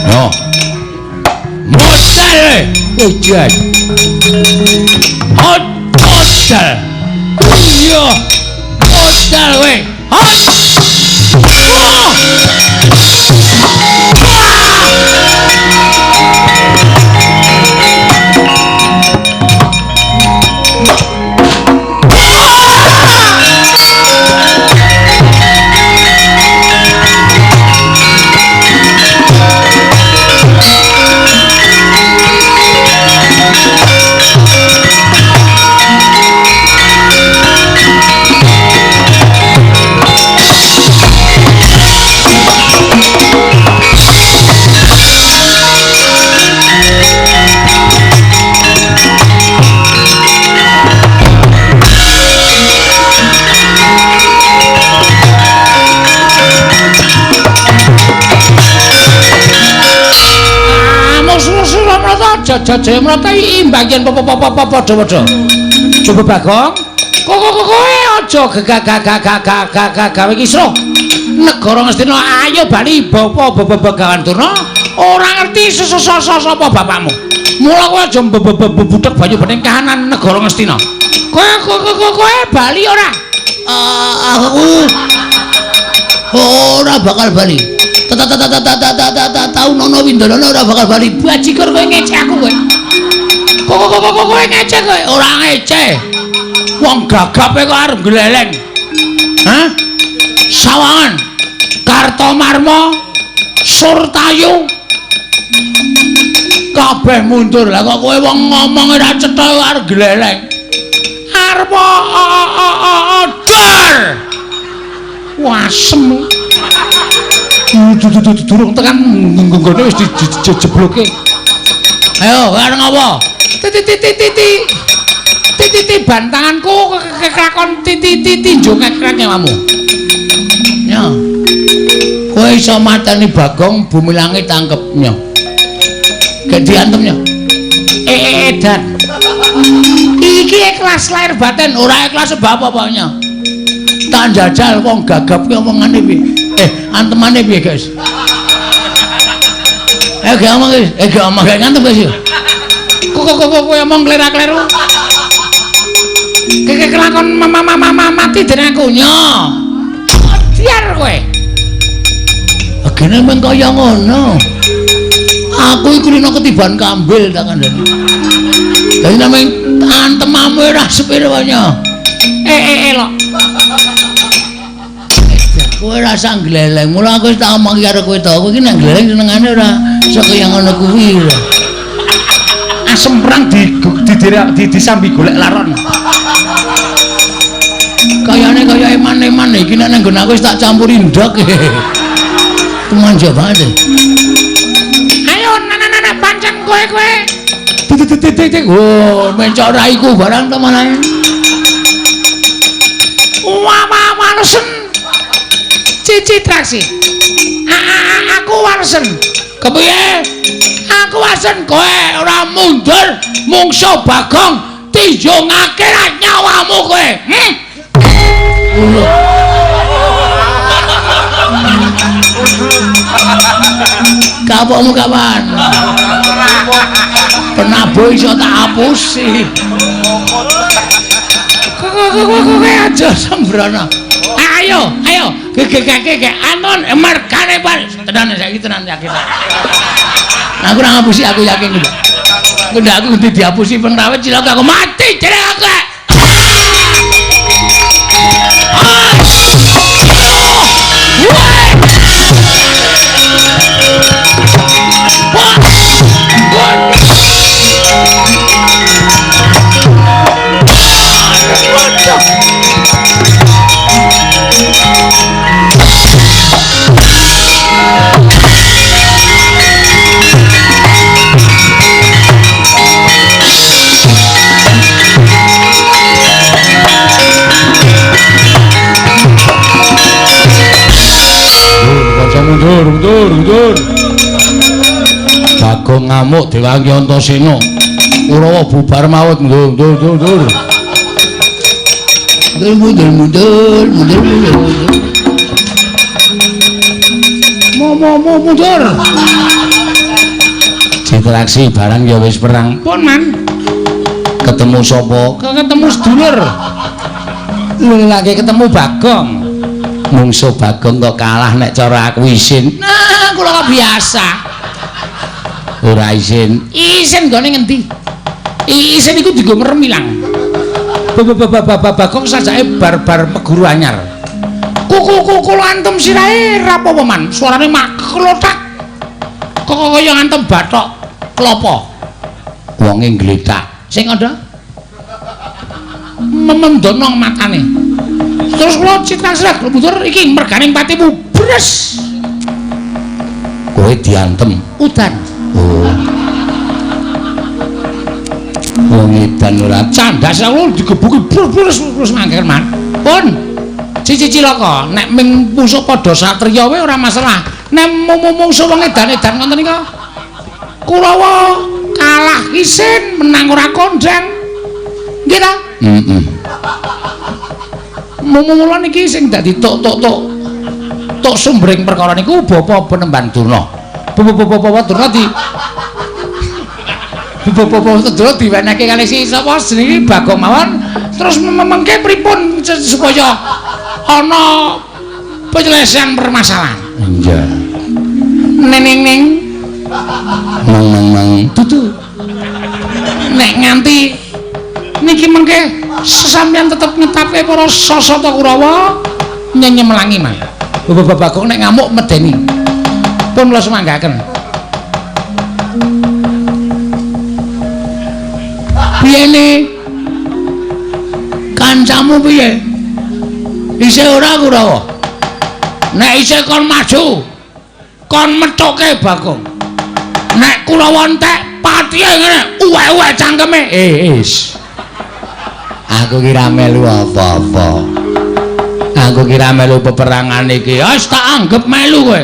No. Modal. Ujian. Modal. Iya. Modal we. Jajah mrata imbagian padha-padha. Coba Bagong. Kowe aja gawe kisruh. Negara Ngastina ayo bali bapa begawan Durna. Ora ngerti sapa bapakmu. Mula kowe aja butek banyu bening kahanan negara Ngastina. Kowe bali ora? Aku ora bakal bali. Tahu nono Windana ora bakal bali. Bajikur kowe ngecek aku kowe. Kowe ngecek kowe, ora ngecek. Wong gagape kok arep gleleng. Hah? Sawangan, Kartomarma, Surtayu. Kabeh mundur. Lah kok kowe wong ngomong ora cetha arep gleleng. Arep dor. Wasem. Durung tekan nggone wis dijebloke. Ayo, arep ngopo? Titi bantanganku kekakon titi njongek-krek nyawamu. Ya. Kowe iso mateni Bagong bumi langit tangkepnya. Gek diantemnya. Edan. Iki ikhlas lahir batin, ora ikhlas sebab apa-apanya. Tak jajal wong gagap ki omongane piye? Antemane piye, guys? Gak omong, guys. Gak omong gak ngantem, guys. Kok omong klerak-kleru. Kek kelakon mati dening aku nyo. Biar kowe. Agene mung kaya ngono. Aku iku rino ketiban kambil tak kandhani. Dadi nameng antemamu ora sepiro wae nyo. Lho. Kowe rasa gleleng, mula aku wis tak omong karo kowe to, kowe iki nang gleleng senengane ora iso kaya ngono kuwi. Asem perang disambi golek laron. Kayane kaya eman-eman iki nek nang nggon aku wis tak campuri ndok. Manja banget. Ayo nana pancen kowe. Titik. Oh, mencok raiku barang teman. Wah, malesen. Cici traksi. warsen. Kepiye? Aku warsen kowe ora mundur mungsuh Bagong dijungake ra nyawamu kowe. Kapokmu kapan? Penabuh iso tak hapusi. Kowe aja sembrono. Ayo, gegek anon mergane tenan saiki tenan yakin. Aku ora ngapusi aku yakin kuwi. Ndak aku kudu dihapusi penrawit cilaka aku mati jere aku. Mundur. Bagong ngamuk diwangi Antasena. Kurawa bubar maut. Mundur. Mundur. Ditraksi barang ya wis perang. Pun man. Ketemu sapa? Ketemu sedulur. Lha lagi ketemu Bagong. Mungsuh Bagong kok kalah nek cara aku isin. Nah, kula kok biasa. Ora isin. Isin gone ngendi? Isin iku dienggo ngremilang. Bagong sajake bar-bar meguru anyar. Kuku antem sirahe rapopo man? Suarane mak klothak. Kok kaya ngantem bathok klopo. Wonge ngletak. Sing ada memendono matane. Terus kula citra-citra mundur iki merganing patimu bres. Kowe diantem Udan. Oh. Wong edan ora Candas aku digebuki terus mangger man. Pun cici cilaka nek ming musuh padha satriya wae ora masalah. Nek mungsuh wong edan-edan ngoten nika Kurawa kalah isin menang ora kondang. Nggih ta? Heeh. Mula niki sing dadi tok sumbering perkara niku Bapa Penemban Durna. Bapa Durna diwenehke kalih si sapa jenenge Bagong mawon terus mengke pripun supaya ana penyelesaian permasalahan. Iya. Neng Mang dudu. Nek nganti niki mengke sesampeyan tetep ngetapke para sasata Kurawa nyenyemelangi mah. Bapak Bagong nek ngamuk medeni. Pun kula semanggaken. Piyene kancamu piye? Isih ora Kurawa? Nek isih kon maju, kon methuke Bagong. Nek Kurawa entek patihe ngene, uwek-uwek cangkeme. Is. Aku kira melu apa-apa. Aku kira melu peperangan iki. Wis tak anggap melu kowe.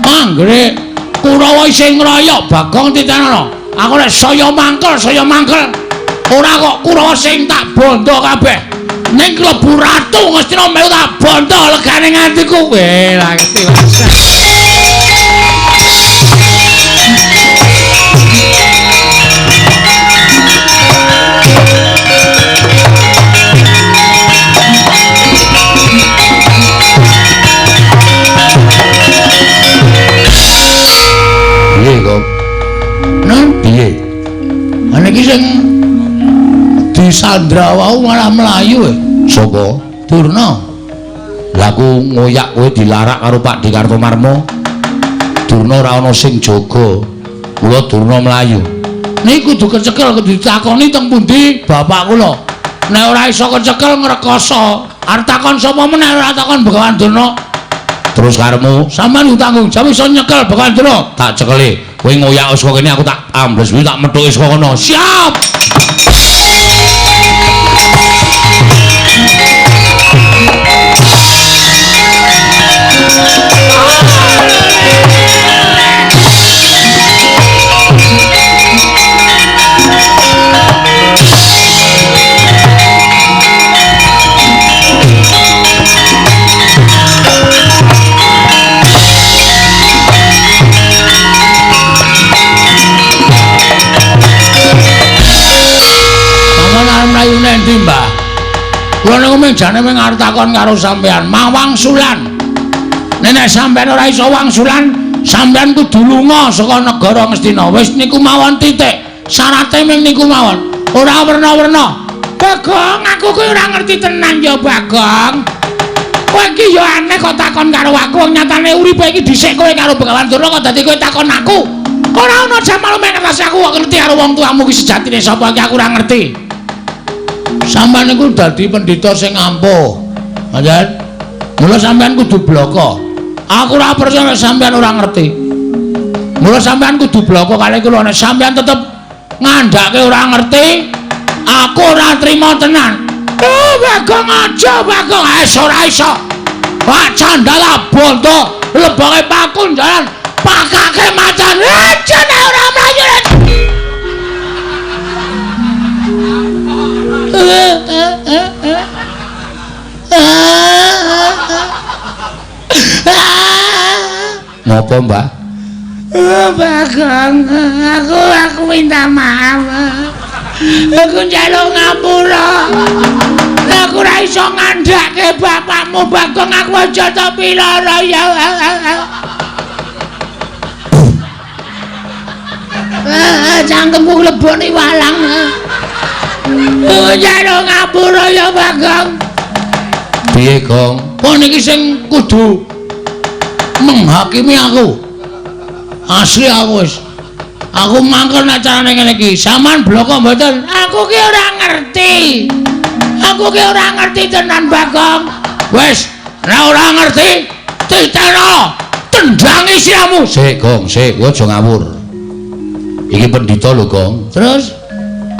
Anggere Kurawa isih ngroyok Bagong titenono. Aku nek saya mangkel. Ora kok Kurawa sing tak bondo kabeh. Ning klebu ratu Ngastina melu tak bondo legane ngantiku. Weh, lha iki piye? Ana iki sing disandra wau malah mlayu e. Sapa? Durna. Lah aku ngoyak kowe dilarak karo Pak Dikartomarmo. Durna ora ana sing jaga. Kula Durna mlayu. Niku kudu kecekel kudu ditakoni teng pundi bapak kula. Nek ora iso kecekel ngrekoso. Arep takon sapa meneh ora takon Begawan Durna. Terus karemu sampean tanggung jawab iso nyekel Begawan Durna. tak cekeli. Kowe ngoyak saka kene aku tak ambles kuwi tak methuki saka kono. Siap. jane mung arep takon karo sampean, mawang sulan. Nek sampean ora iso wangsulan, sampean kudu lunga saka negara Ngastina. Wis niku mawon titik. Syarate mung niku mawon. Ora werna-werna. Bagong, aku kuwi ora ngerti tenan ya, Bagong. Kowe iki ya aneh kok takon karo aku, nyatane uripe iki dhisik kowe karo Begawan Durna kok dadi kowe takon aku. Ora ana jamal mengerti aku kok ngerti karo wong tuamu ki sejatine sapa iki aku ora ngerti. Sampeyan niku dadi pendhita sing ampuh. Panjen. Mula sampeyan kudu bloko. Aku ora percaya sampeyan ora ngerti. Mula sampeyan kudu bloko kali kula nek sampeyan tetep ngandhake ora ngerti, aku ora trima tenan. Oh, Bagong aja, Bagong. Ora iso. Wah, candala bondo, lebonge pakun jalan, pakake macan. Jane ora mlayu. Napa, Mbah? Bagong, aku minta maaf. Aku njaluk ngapura. Aku ora iso ngandhake bapakmu, Bagong. Aku aja to pilara ya. Cangkemku lebone walang. Aku njaluk ngapura ya, Bagong. Piye, Gong? Kok niki sing kudu menghakimi aku. Asli aku wis. Aku mangkel nek carane ngene iki. Saman bloko mboten. Aku ki ora ngerti. Aku ki ora ngerti tenan, Bagong. Wis, nek ora ngerti, titeno tendangi siramu. Sik, Gong, sik, kowe aja ngawur. Iki pendhita lho, Gong. Terus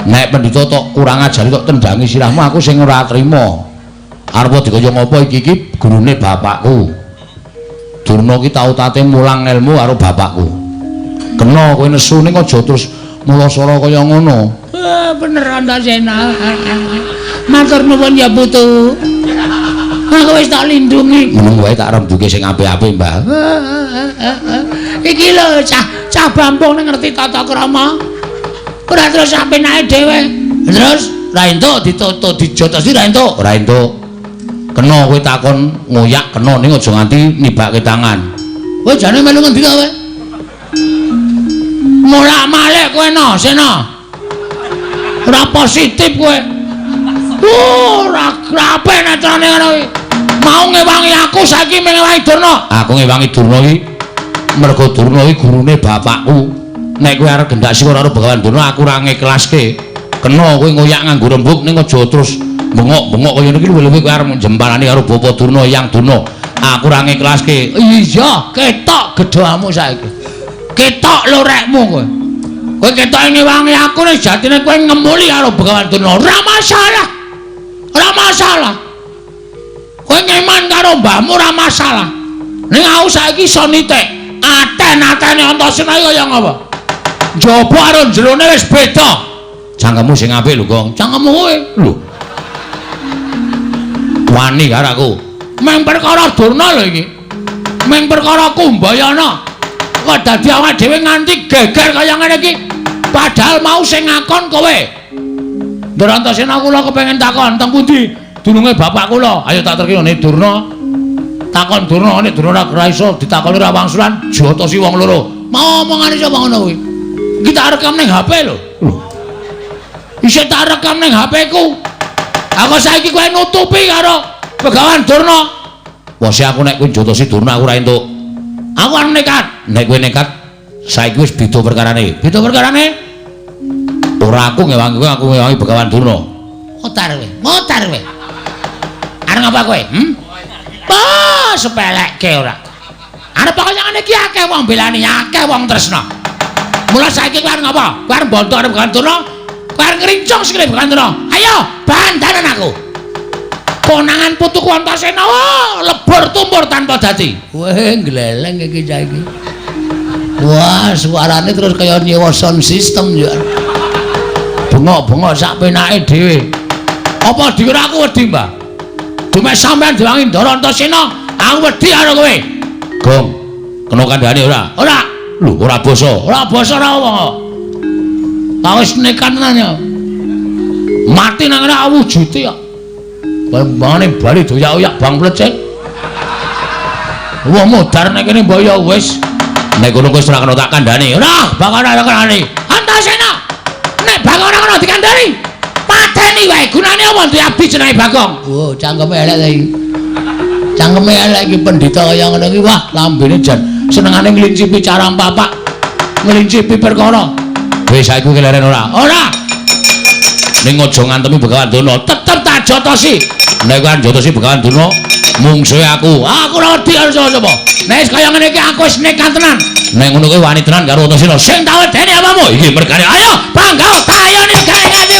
Nek pendhita tok kurang ajari tok tendangi sirahmu, aku sing ora trima. Arep dikaya ngopo iki gurune bapakku. Durna ki tau tate mulang ilmu karo bapakku. Kena kowe nesu ning aja terus mulasara kaya ngono. Bener Antasena. Matur nuwun ya Putu. Aku wis tak lindungi. Meneng wae tak rembuke sing apik-apik, Mbah. Iki lho cah Bambung ning ngerti tata krama. Ora terus sampe naik dhewe. Terus Ra entuk ditutuk dijotosi ra entuk. Ora entuk. Kena kowe takon ngoyak kena ning aja nganti nibake tangan. kowe jane melu ngendi kowe? Mulak-malik kowe no, Sena. Ora positif kowe. Ora krape netrane ngono iki. Mau ngewangi aku saiki ngewangi Durna. Aku ngewangi Durna iki mergo Durna iki gurune bapakku. Nek kowe arep gendak sira karo Begawan Durna aku ora ngiklaske. Kena kowe ngoyak nganggo rembug ning aja terus bengok-bengok kaya niki luwih-luwih kowe arep jembalani karo Bapak Durna Yang Durna. Aku ora ngiklaske. Iya, ketok gedhamu saiki. Ketok lorekmu kowe. Kowe ketok ngewangi aku nek jatine kowe ngemuli karo Begawan Durna. Ora masalah. Ora masalah. Kowe ngeman karo mbahmu ora masalah. Ning aku saiki iso nitik. Aten-atene Antasena kaya ngapa? Njaba karo jerone wis beda. Cangkemmu sing apik lho, Gong. Cangkemmu kowe Lho. Wani karo aku. meng perkara Durna lho iki. Meng perkara Kumbayana. Kok dadi awake dhewe nganti geger kaya ngene iki. Padahal mau sing ngakon kowe. Ndara Antasena kula kepengin takon teng pundi dununge bapak kula. Ayo tak terkira nek Durna. Takon Durna nek Durna ora iso ditakoni ora wangsulan jotosi wong loro. Mau omongane sapa ngono kuwi? Iki tak rekam ning HP lho. Isih tak rekam ning HP-ku. Aku saiki kowe nutupi karo Begawan Durna. Wes aku nek kowe jotosi Durna aku ora entuk. Aku arep nekat. Nek kowe nekat saiki wis beda perkarane. Beda perkarane? Ora aku ngewangi kowe, aku ngewangi Begawan Durna. Motar kowe. Arep ngapa kowe? Sepelekke ora. Arep kaya ngene iki akeh wong belani, akeh wong tresna. Mula saiki kowe arep ngapa? Kowe arep bontok arep Begawan Durna. Kowe arep ngrincong sikile Begawan Durna. Ayo, bandaran aku. Konangan putuku Antasena lebur tumpur tanpa dadi. Weh, gleleng iki saiki. Wah, suarane terus kaya nyewa sound system ya. Bengok-bengok sak penake dhewe. Apa dikira aku wedi, Mbah? Dume sampean diwangi Ndara Antasena, aku wedi karo kowe. Gong, kena kandhane ora? Ora. Lho, ora basa. Ora basa ora wong kok. Tak wis nekat tenan ya. Mati nang ngene awujute kok. Bangane bali doyak-oyak bang plecet. Wong modar nek kene mbok ya wis. Nek kono wis ora kena tak kandhani. Ora, bakal ora kandhani. Antasena. Nek bakal ora kena dikandhani. Pateni wae gunane apa duwe abdi jenenge Bagong. Oh, cangkeme elek ta iki. Cangkeme elek iki pendhita kaya ngono iki wah lambene jan senengane nglincipi carang papak. Nglincipi perkara. Wis saiki keleren ora? Ora. Ning aja ngantemi Begawan Duna, tetep tak jotosi. Nek kan jotosi Begawan Duna, mungsuhe aku. Aku ora wedi karo sapa-sapa. Nek kaya ngene iki aku wis nekat tenan. Nek ngono kuwi wani tenan karo Antasena. Sing tak wedeni apamu? Iki mergane. Ayo, Panggau tayoni gawe ati.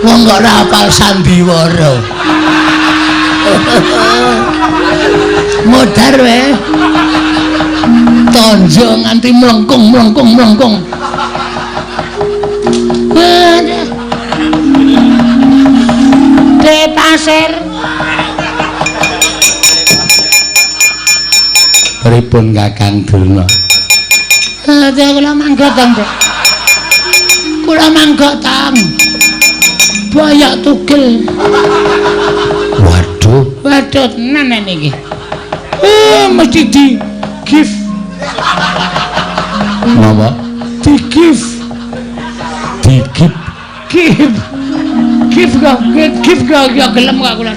Wong kok ora hafal sandiwara. Modar wae. Tonjo nganti mlengkung. De pasir. Pripun Kakang Duna? Kula mangga tang, Dek. Kula mangga tang. Bayak tugel. Waduh tenan niki. Mesti di give. Napa? Di give. Give ga gelem gak kula.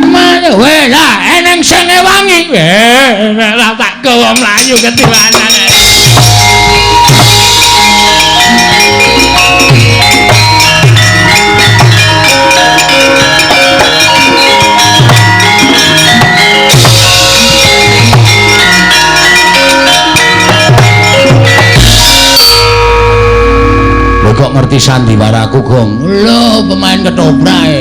Mana weh lah eneng sing wangi. Lah tak gawa mlayu ketiwanan. Kok ngerti sandiwaraku, Gong? Lho, pemain ketoprak.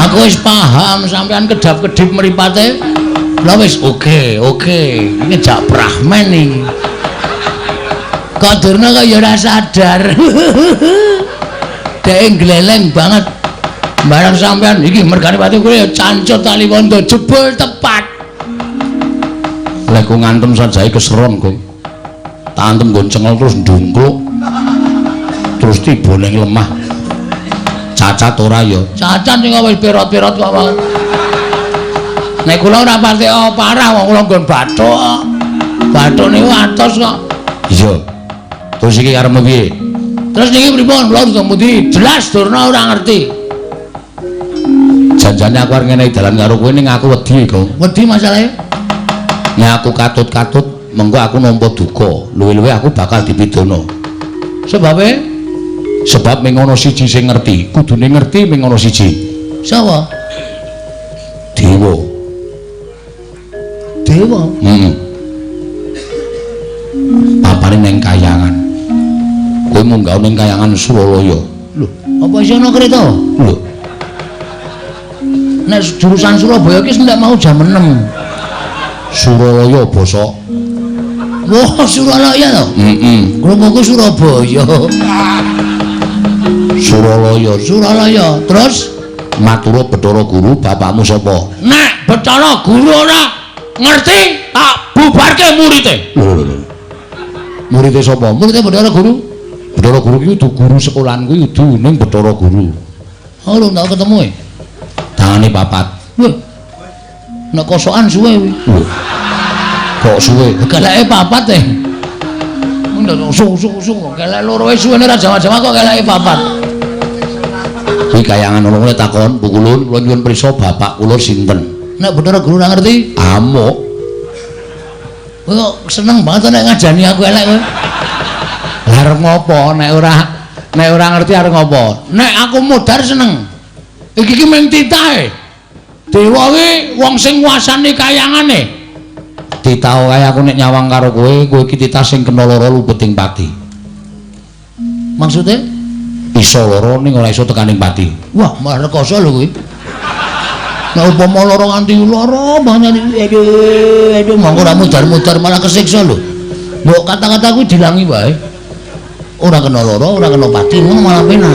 Aku wis paham sampean kedap-kedip mripate. Lah wis oke. Ini jak Brahman iki. Kok Durna kok ya ora sadar. Dek gleleng banget. Barang sampean iki mergane pati kowe cancut tali wondo jebul tepat. Lek ku ngantem sajae keseron, Gong. Tantem nggon cengel terus ndungkluk. Terus tiba ning lemah. Cacat ora ya? Cacat sing wis pirot-pirot kok wae. Nek kula ora pati parah wong kula nggon bathuk. Bathuk niku atos kok. Iya. Terus iki karepmu piye? Terus niki pripun? Kula ngendi? Jelas Durna ora ngerti. Janjane aku arep ngenehi dalan karo kowe ning aku wedi, Gong. Wedi masalahe? Nek aku katut-katut mengko aku nampa duka, luwih-luwih aku bakal dipidana. Sebab mung ana siji sing ngerti, kudune ngerti mung ana siji. Sapa? Dewa. Papane ning Kayangan. Kowe munggah ning Kayangan Suralaya. Lho, apa iso ana kereta? Lho. Nek jurusan Surabaya ki ndak mau jam 6. Suralaya basa. Wah, Suralaya to? Krunguku Surabaya. Suralaya. Terus matur Bathara Guru, bapakmu sapa? Nek Bathara Guru ora ngerti, tak bubarke murite. Murite sapa? Murite Bathara Guru. Bathara Guru ki kudu guru sekolahan kuwi kudu ning Bathara Guru. Oh, lho tak ketemu e. Tangane papat. Lho. Nek kosokan suwe kuwi. Kok suwe? Keleke papat e. Ndak susu kelek loro wis suwene ra jama-jama kok keleke papat. Kuwi Kayangan ono kene takon, Bu Kulun, kula nyuwun prisa bapak kula sinten? Nek Bathara Guru ora ngerti, Amuk. kowe kok seneng banget nek ngajani aku elek kowe. Lah arep ngopo nek ora ngerti arep ngopo? Nek aku modar seneng. Iki ki mung titahe. Dewa kuwi wong sing nguasani kayangane. Ditau kae aku nek nyawang karo kowe iki titah sing kena lara lubeting pati. Maksudnya? Iso lara ning ora iso tekaning pati. Wah, malah rekoso lho kuwi. Nek upama lara nganti lara banget aduh monggo ora mudar-mudar malah kesiksa lho. Mbok kata-kata kuwi dilangi wae. Ora kena lara, ora kena pati, ngono malah penak.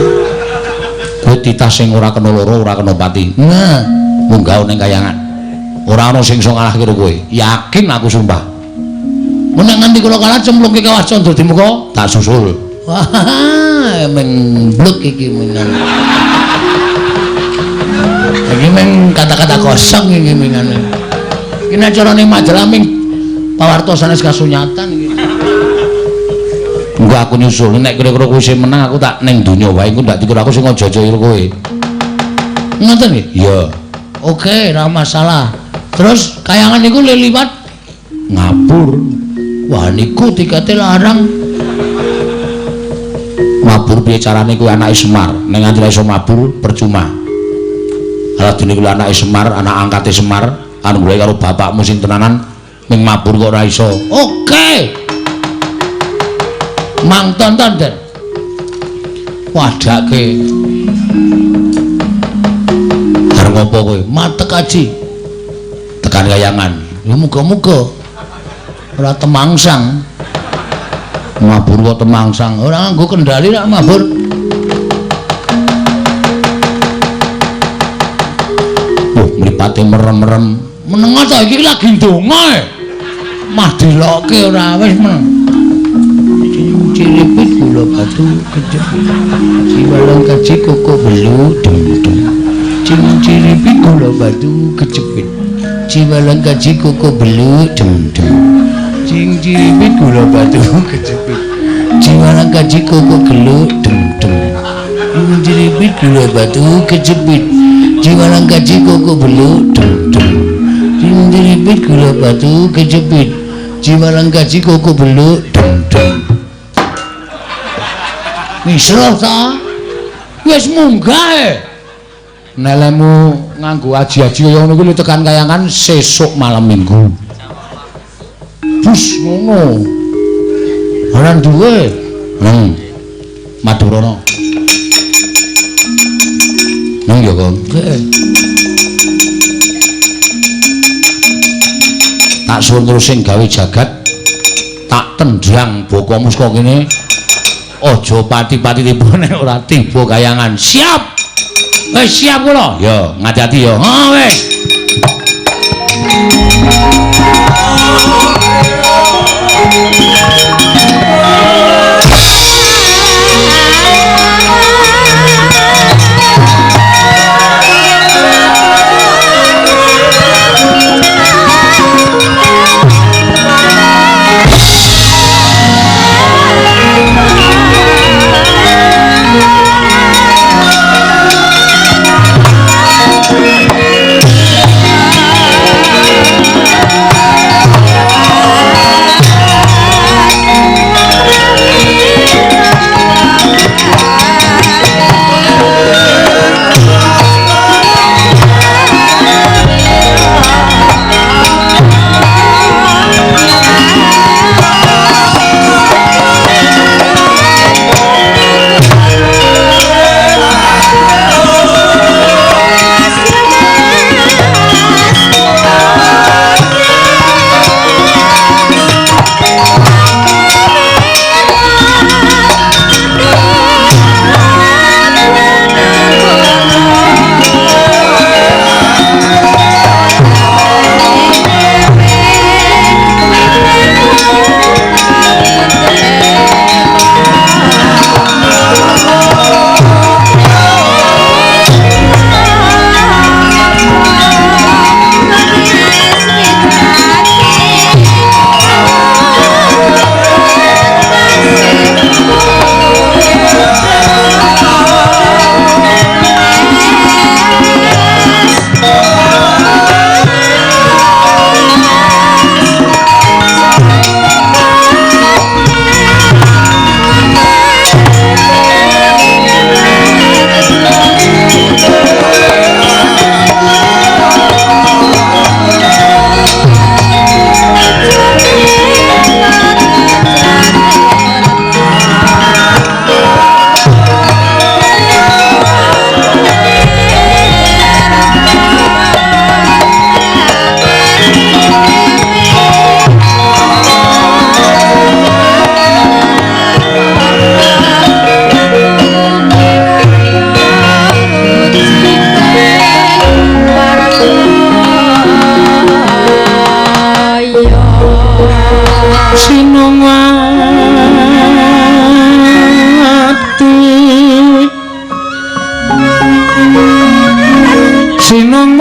Kowe titah sing ora kena lara, ora kena pati. Nah, munggah ning kayangan. Ora ana sing iso ngalahke kowe. Yakin aku sumpah. Mun nganti kula kalah cemplungke Kawah Candra di muka, tak susul. Wah, emang blek iki menan. Iki meng kata-kata kosong iki mengane. Iki nek carane majalah ming pawarta sanes kasunyatan iki. Engko aku nyusul nek kira-kira kowe sing menang aku tak ning donya wae engko ndak dikira aku sing aja-aja karo kowe. Ngoten nggih? Iya. Oke, ora masalah. Terus kayangan niku liwat ngabur. Wah niku tikete larang. Mabur piye carane kuwi anake Semar. Ning nganti iso mabur percuma. Ala dene kuwi anake Semar, anak angkate Semar, anu golek karo bapakmu sing tenanan ning mabur kok ora iso. Oke. Mang tonton Den. Wadake. Arep ngopo kowe? Matek aji. Tekan kayangan. Ya muga-muga ora temangsang. Mabur kok temangsang. Ora nganggo kendali rak mabur. Mripate merem-merem. Menengo ta iki lagi ndonga e. Mah dilokke ora wis men. Ciripit gula batu kejepit. Siwalang kaji koko belu dum-dum. Ciripit gula batu kejepit. Siwalang kaji koko belu dum-dum. Ciripit gula batu kejepit. Siwalang kaji koko belu dum-dum. Ciripit gula batu kejepit. Jiwalang kaji koko belu dum-dum. Ciripit gula batu kejepit. Jiwalang kaji koko belu dum-dum. Misroh ta? Wis munggah e. Nelemu nganggo aji-aji kaya ngono kuwi tekan kayangan sesuk malam Minggu. Bus ngono. Ora duwe. Madurana. Nang ya, Kang. Tak suwun terus sing gawe jagat tak tendrang bokomu saka kene. Aja pati-pati tiba nek ora tiba kayangan. Siap. Wis siap kula. Ya, ngati-ati ya. Ha wis.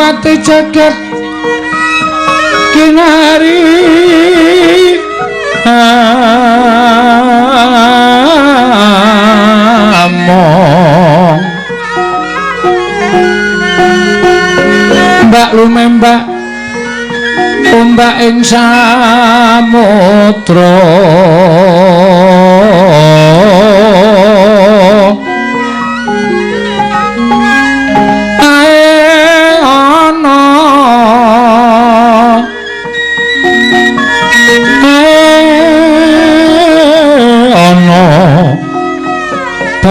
Pati jagat kinari among mbak lumembak ombak ing samudra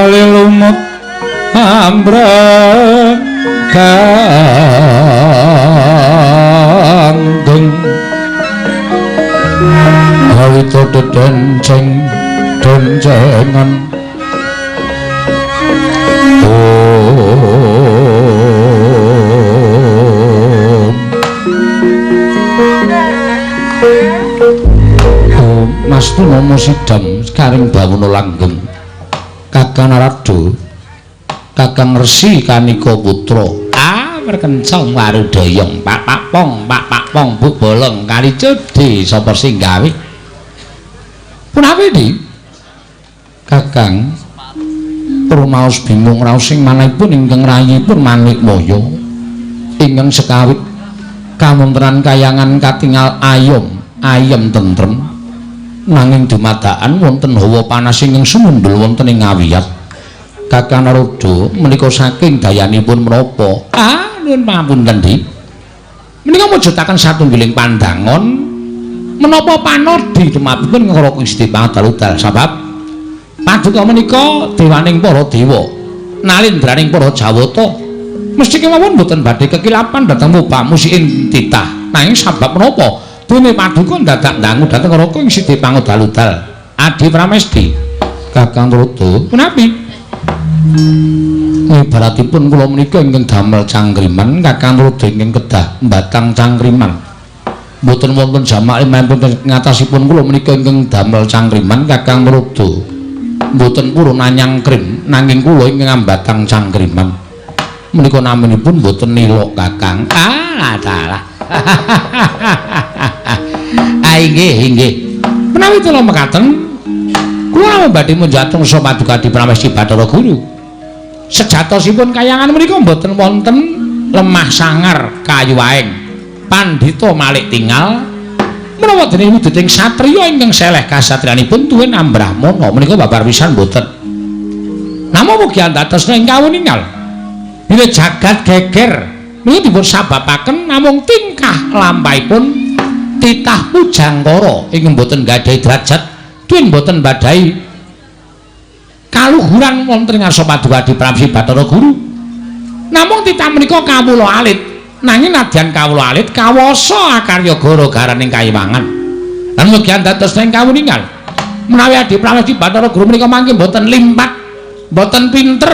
bali lumut ambragandeng awita dedenceng dencengan Mas Tunomo sidam karing bawuna langgeng Kakang Narada Kakang Resi Kanika Putra merkencong warudayong pak pong bu bolong kali cedhi sapa sing gawe punapi di Kakang rumaos bingung raos sing manahipun ingkang rayipun manik moyo ingkang sekawit kamontenan kayangan katingal ayem tentrem nanging dumadakan wonten hawa panas ingkang sumundul wonten ing ngawiyat Kakang Narada menika saking dayanipun menapa nuwun pamunten Di menika mujudaken satunggiling pandangon menapa panodi dumapipun Karo Gusti Pangadal sebab paduka menika dewaning para dewa nalindraning para jawata mesti kemawon mboten badhe kekilapan dhateng mubah musikin titah nanging sebab menapa dene paduka dadak ndangu dhateng Karo Gusti Pangadal Adi Pramesti Kakang Narada punapi ibaratipun kula menika ingkang damel cangkriman Kakang Narada ingkang kedah mbatang cangkriman mboten wonten jamakipun ngatasipun kula menika ingkang damel cangkriman Kakang Narada mboten purun nyangkrim nanging kula ingkang mbatang cangkriman menika naminipun mboten nilok Kakang dalah inggih menawi kula mekaten kula badhe munjatung sapa paduka Adi Pramesti Bathara Guru sejatosipun kayangan menika mboten wonten lemah sangar kayu waing pandhita malih tinggal menawa dene wujuding satriya ingkang seleh kasatriyanipun tuwin ambrahmana menika babar pisan mboten namung mugi antatos ing kawuningal bilih jagat geger menika dipun sababaken namung tingkah lampahipun titah pujangkara ingkang mboten gadhahi derajat tuwin mboten badhahi kaluhuran wonten ngarsa paduka Adi Pramesti Bathara Guru namung titah menika kawula alit nanging nadyan kawula alit kawasa akarya gara-garaning kayiwangan lan mugi antatos ing kawuningal menawi Adi Pramesti Bathara Guru menika mangke mboten limpat mboten pinter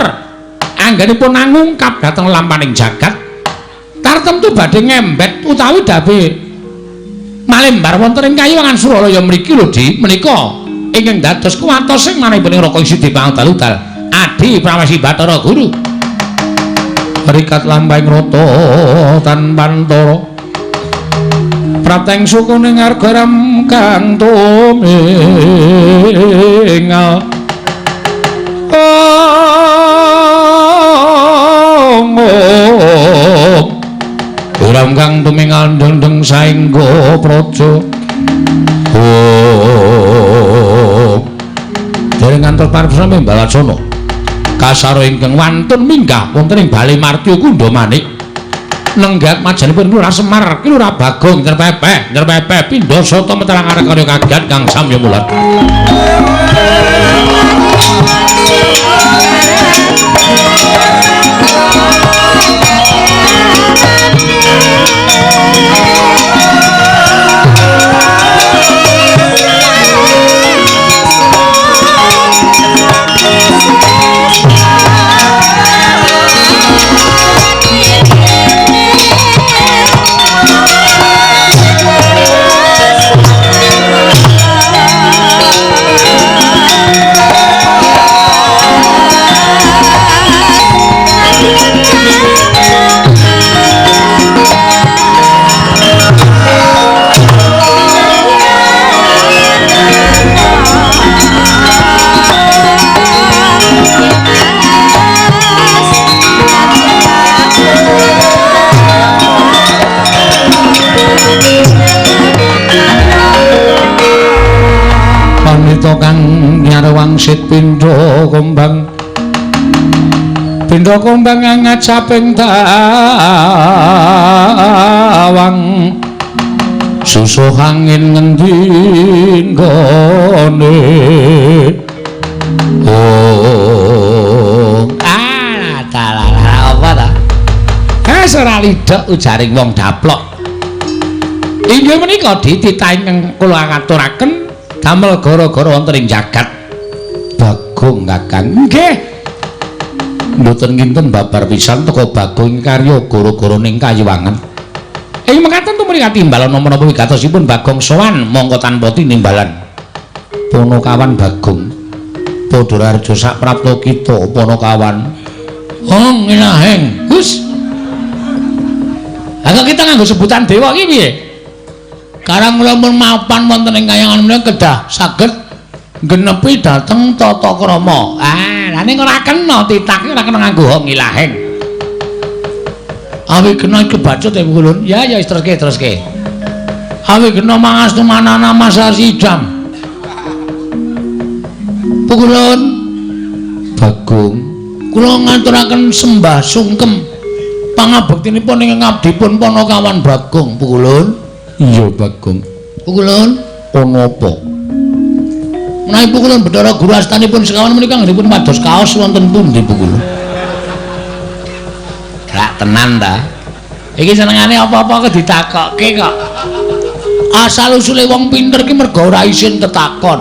anggenipun nangungkap dhateng lampaning jagat tartemtu badhe ngembet utawi dabe malembar wonten ing kayiwangan Suralaya mriki lho Di menika ingkang dados kuwatos sing manahipun Raka Sidi Pangadal Adi Pramesti Bathara Guru rikat lampahing rata tan pantara prateng sukuning argaram kang tumingal Uram kang tumingal dendeng saengga praja dereng ngantos paripurna Balacana kasara ingkang wantun minggah wonten ing Bali Martya Kundha Manik nenggat majanipun Lurah Semar Lurah Bagong nyerpepeh pindha sata meterang karya kagat kang samya mulat wangsit pindha kumbang ngacaping tawang susuh angin ngendi nggone apa ta ora lidhek ujaring wong daplok inggih menika dititah ingkang kula ngaturaken damel gara-gara wonten ing jagat Bagong Kakang nggih mboten kinten babar pisan teka Bagong karya gara-gara ning Kayiwangan ing mekaten tumrap timbalan menapa wigatosipun Bagong sowan mongko tanpa tinimbalan Ponokawan Bagong Padhararja sak prapta kita Ponokawan Hong Ilaheng Gus Agak kita nganggo sebutan dewa iki piye? Karang lamun mapan wonten ing Kayangan menika kedah saged genepi dhateng tata krama. Lah ning ora kena titah ora kena nganggo Hong Ilaheng. Awi kena kebacut ya Kulun. Ya ya terus-terus. Awi kena mangastu manana masa sidam. Pukulun Bagong kula ngaturaken sembah sungkem pangabektinipun ing ngabdipun Ponokawan Bagong Pukulun. Iya Bagong. Pukulun ana apa? Menawi Pukulun Bathara Guru astanipun sekawan menika nggih pados kaos wonten pundi Pukulun? Gak tenan ta. Iki senengane apa-apa kok ditakokke kok. Asal usule wong pinter ki mergo ora isin tetakon.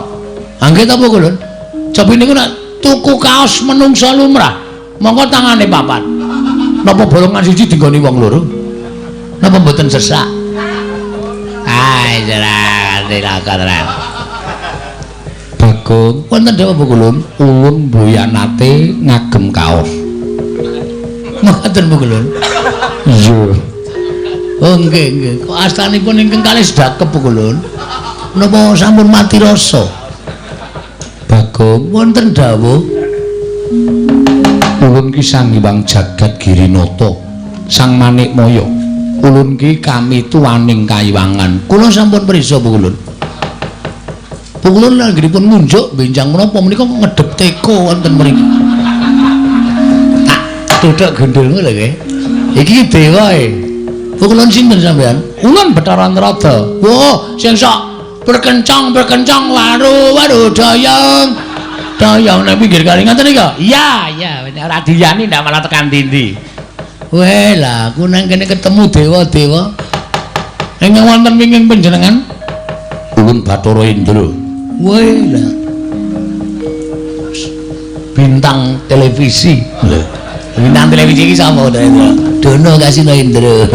Nggih ta Pukulun? Jabi niku nek tuku kaos menungsa lumrah, monggo tangane papat. Napa bolongan siji dinggoni wong loro? Napa mboten sesak? Ai jera Bagong, wonten dewa Pukulun, ulun mboyanate ngagem kaos. Ngoten Pukulun. Iya. Oh nggih. Kok astanipun ingkang kalih sedakep Pukulun. Napa sampun mati rasa? Bagong wonten dawuh ulun ki Sang Hyang Jagat Girinata Sang Manikmaya ulun ki kami tuwaning Kayiwangan kula sampun prisa Pukulun langgiripun ngunjuk benjang menapa menika ngedhep teko wonten mriki tak duduk gendulmu lho nggih iki dewa e Pukulun sinten sampean ulun Bathara Antrada wah sing sok berkencang waru dayang nek pinggir kali ngoten nika iya ora diyani ndak malah tekan ndi weh lah aku nang kene ketemu dewa-dewa ingkang wonten wingking panjenengan ulun Bathara Indra weh lah bintang televisi iki sapa Dono Kasino Indra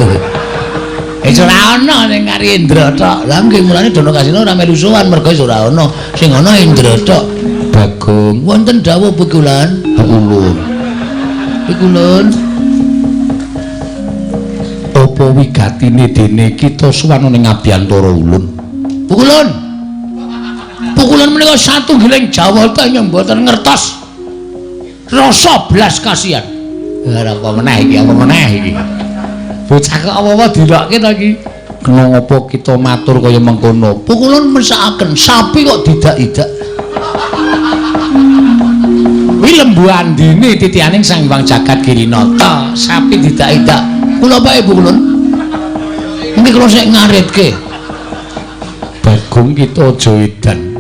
ora ana ning kari Indra tok. Lah nggih mulane Dono Kasino ora melu sowan mergo ora ana. Sing ana Indra tok. Bagong, wonten dawuh Pukulun. Pukulun. Apa wigatine dene kita sowan ning Abiyantara ulun? Pukulun. Pukulun menika satunggiling jawata ingkang mboten ngertos rasa blas kasihan. Ora apa meneh iki. Bocah kok apa-apa dilokke ta iki? Kena ngopo kita matur kaya mengkono? Pukulun mesakaken sapi kok didak-idak. Kuwi lembu andine titihaning Sang Hyang Jagat Girinata, sapi didak-idak. Kula bae Pukulun. Iki kula sik ngaritke. Bagong kita aja edan.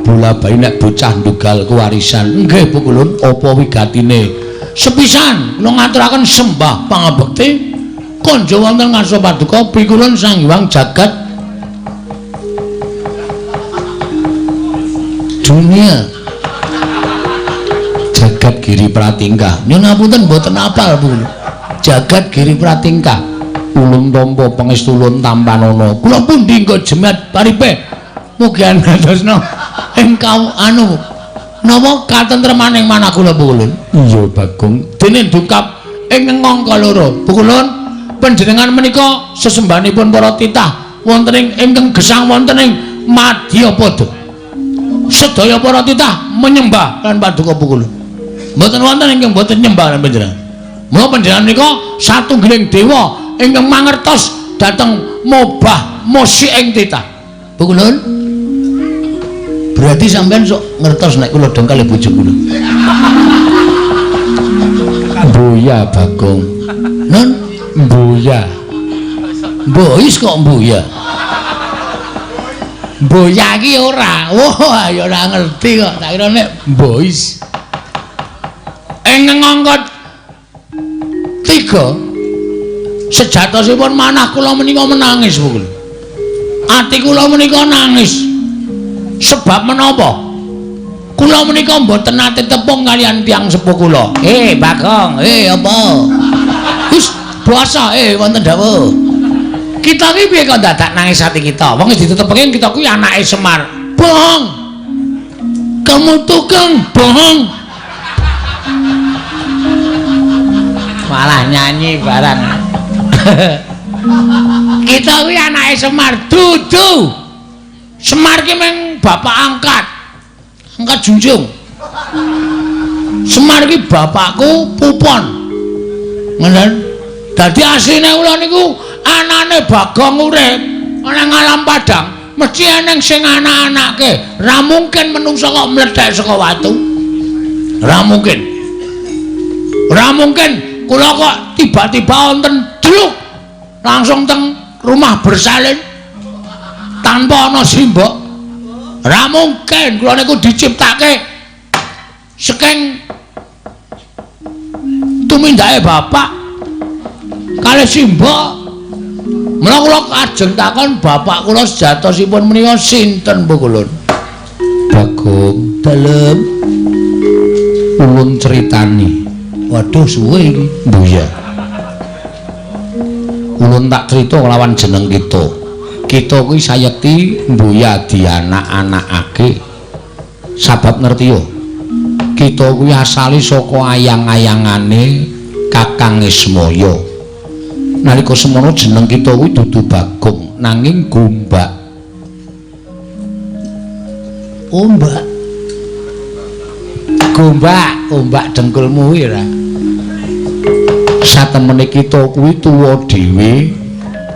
Bola bae nek bocah ndugal kewarisan. Nggih Pukulun, apa wigatine? Sepisan kula ngaturaken sembah pangabekti konjo wonten ngarsa paduka Pikulun Sang Hyang Jagat Dunia Jagat Giri Pratingkah nyun ngapunten mboten apal Bu Jagat Giri Pratingkah ulun tampa pangestu ulun tampanana kula pundi engko jemat paripe mugi anadosna engkau napa katentremaning manah kula Pukulun iya Bagong dene dukap ing ngangka loro Pukulun panjenengan menika sesembahanipun para titah wonten ing ingkang gesang wonten ing Madyapada. Sedaya para titah menyembah lan paduka Pukulun. Mboten wonten ingkang mboten nyembah lan panjenengan. Mula panjenengan menika satunggiling dewa ingkang mangertos dhateng mobah musik ing titah. Pukulun. Berarti sampean sok ngertos nek kula dong kalih bojo kula. Mbuya Bagong. Nun Mbuya. Bois kok mbuya. Mbuya iki ora. Wah, ya ora ngerti kok. Tak kira nek bois. Ing ngangkat 3 sejatosipun manah kula menika menangis pun. Ati kula menika nangis. Sebab menapa? Kula menika mboten nate tepung kalian tiyang sepuh kula. Bagong. Apa? Wis puasa wonten dawuh. Kita iki piye kok dadak nangis ati kita? Wong ditetepengi kita kuwi anake Semar. Bohong. Kamu tukang bohong. Malah nyanyi barang. Kita kuwi anake Semar, dudu. Semar ki meng bapak angkat junjung. Semar ki bapakku Pupon. Ngoten. Dadi asline kula niku anane Bagong urip ana ngalam padang, mesti eneng sing anak-anake. Ra mungkin menungsa kok mledhek saka watu. Ra mungkin. Ra mungkin kula kok tiba-tiba wonten druk langsung teng rumah bersalin tanpa ana simbok. Ra mungkin kula niku diciptake saking tumindake bapak kalih simbok. Mula kula ajeng takon bapak kula sejatosipun menika sinten Bu Kulun? Bagong. Dalem Ulun critani. Waduh suwe iki. Mbuya. Ulun tak crita kelawan jeneng kita. Kita kuwi sayekti mbuya dianak-anakake. Sabab ngerti yo. Kita kuwi asale saka ayang-ayangane Kakang Ismaya. Nalika semono jeneng kita kuwi dudu Bagong nanging Gombak. Ombak. Ombak dengkulmu kuwi ora. Satemene kita kuwi tuwa dhewe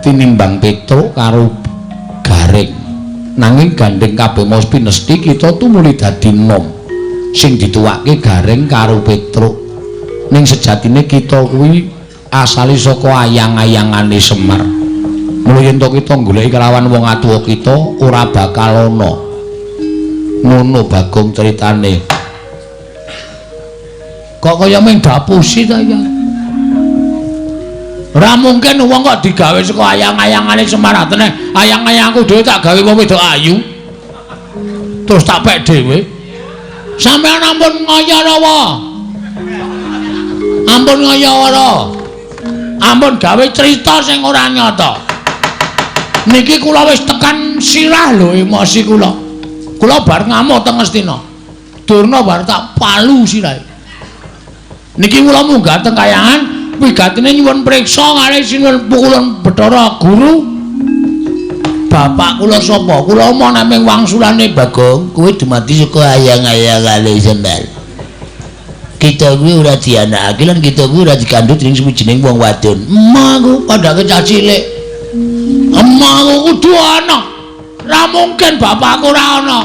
tinimbang Petruk karo Garing. Nanging gandeng kabeh mas pinesti kita tumuli dadi nom sing dituwake Garing karo Petruk. Ning sejatine kita kuwi asale saka ayang-ayangane Semar. Mula yen to kita goleki kelawan wong atuwa kita ora bakal ana. Ngono Bagong critane. Kok kaya ming dapusi ta iki? Ora mungkin wong kok digawe saka ayang-ayangane Semar. Atene ayang-ayangku dhewe tak gawe wong wedok ayu. Terus tak pek dhewe. Sampeyan ampun ngayara. Ampun ngayara. Ampun gawe cerita sing ora nyata. Niki kula wis tekan sirah lho emosi kula. Kula bar ngamuk teng Astina. Durna bar tak palu sirahe. Niki kula munggah teng kayangan wigatine nyuwun priksa kalih sinuwun pukulan Bathara Guru. Bapak kula sapa? Kula omong namung wangsulane Bagong, kuwi dumadi saka ayang-ayangane Semar. Kita kuwi ora dianakake lan kita kuwi ora dikandhut ning suwijining wong wadon. Emahku padake cah cilik. Emahku kudu ana. Ra mungkin bapakku ora ana.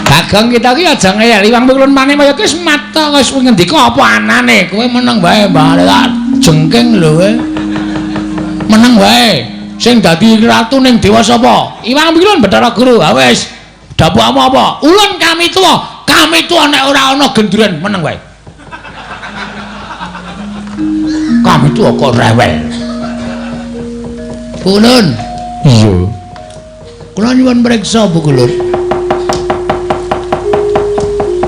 Bagong kita ki aja ngeyeli wong kulun maneh kaya wis mata wis ngendika apa anane. Kowe meneng wae, Mbah. Tak jengking lho kowe. Meneng wae. Sing dadi ratu ning dewa sapa? Iwang Pilun Bathara Guru. Ha wis. Dapukmu apa? Ulun kami tuwa. Kami tuwa nek ora ana gendruan meneng wae. Kami tuwa kok rewel. Ulun. Iya. Kula nyuwun priksa Bu Kulun.